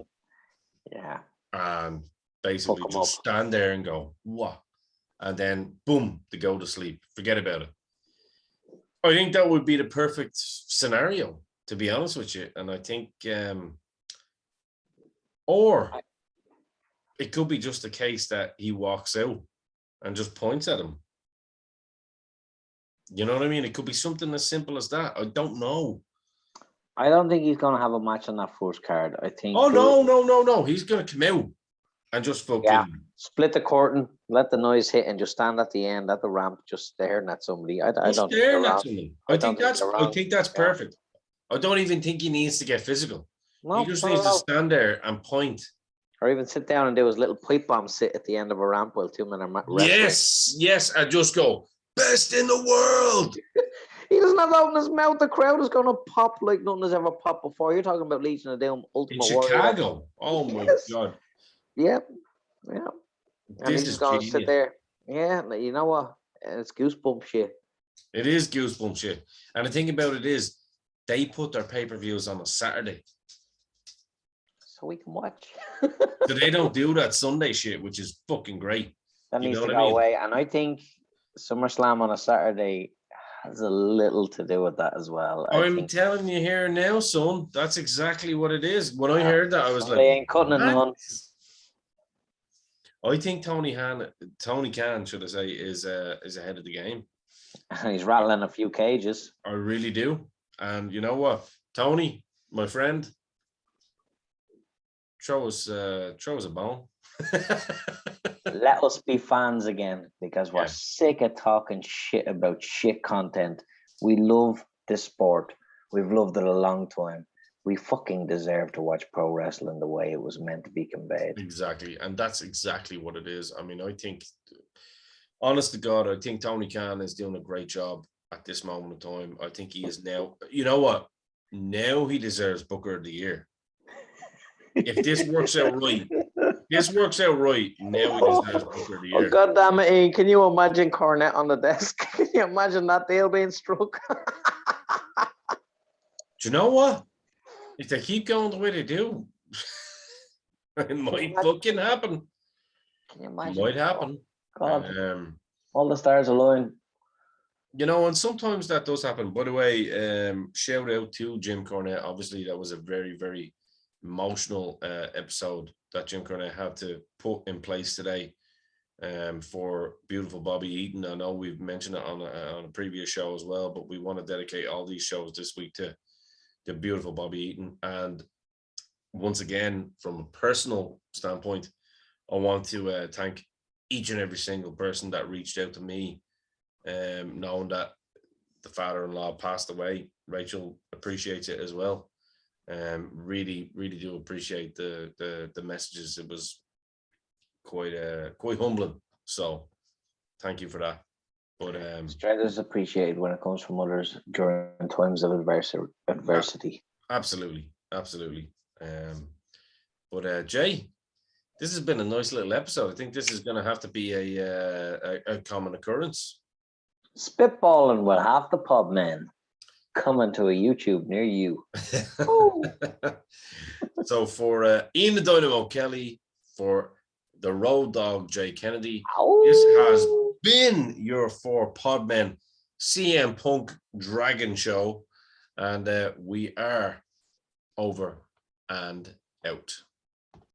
Yeah. And basically just stand there and go, what? And then boom, they go to sleep. Forget about it. I think that would be the perfect scenario, to be honest with you. And I think Or it could be just a case that he walks out and just points at him. You know what I mean? It could be something as simple as that. I don't know. I don't think he's going to have a match on that first card. I think. Oh, no. He's going to come out and just fucking split the curtain, let the noise hit, and just stand at the end at the ramp, just staring at somebody. I don't think they're wrong. I think that's perfect. I don't even think he needs to get physical. No, he just needs to stand there and point. Or even sit down and do his little pipe bomb sit at the end of a ramp while two men are wrestling. Yes, and just go, best in the world. He doesn't have that in his mouth. The crowd is going to pop like nothing has ever popped before. You're talking about Legion of Doom, Ultimate Warrior. In Chicago. Oh, my God. Yeah. And he's just going to sit there. Yeah, you know what? It's goosebump shit. It is goosebump shit. And the thing about it is, they put their pay-per-views on a Saturday. So we can watch. So they don't do that Sunday shit, which is fucking great. That needs to go away. And I think SummerSlam on a Saturday has a little to do with that as well. I'm telling you here now, son, that's exactly what it is. When I heard that, I was like, they ain't cutting it none. I think Tony Khan, should I say, is ahead of the game. He's rattling a few cages. I really do. And you know what? Tony, my friend, throw us a bone. Let us be fans again, because we're sick of talking shit about shit content. We love this sport. We've loved it a long time. We fucking deserve to watch pro wrestling the way it was meant to be conveyed. Exactly. And that's exactly what it is. I mean, I think, honest to God, I think Tony Khan is doing a great job at this moment in time. I think he is now, you know what? Now he deserves Booker of the Year. If this works out right, now he deserves Booker of the Year. Oh, God damn it, Ian. Can you imagine Cornette on the desk? Can you imagine that deal being struck? Do you know what? If they keep going the way they do, it might fucking happen. Can you imagine? It might happen. God. All the stars align. You know, and sometimes that does happen. By the way, shout out to Jim Cornette. Obviously, that was a very, very emotional episode that Jim Cornette had to put in place today for beautiful Bobby Eaton. I know we've mentioned it on a previous show as well, but we want to dedicate all these shows this week to the beautiful Bobby Eaton. And once again, from a personal standpoint, I want to thank each and every single person that reached out to me, knowing that the father-in-law passed away. Rachel appreciates it as well. Really do appreciate the messages. It was quite humbling. So thank you for that. But strength is appreciated when it comes from others during times of adversity. Absolutely. But Jay, this has been a nice little episode. I think this is going to have to be a common occurrence. Spitballing with half the Podmen coming to a YouTube near you. So for Ian the Dynamo Kelly, for the Road Dog Jay Kennedy, this has been your 4 Podmen CM Punk Dragon Show, and we are over and out.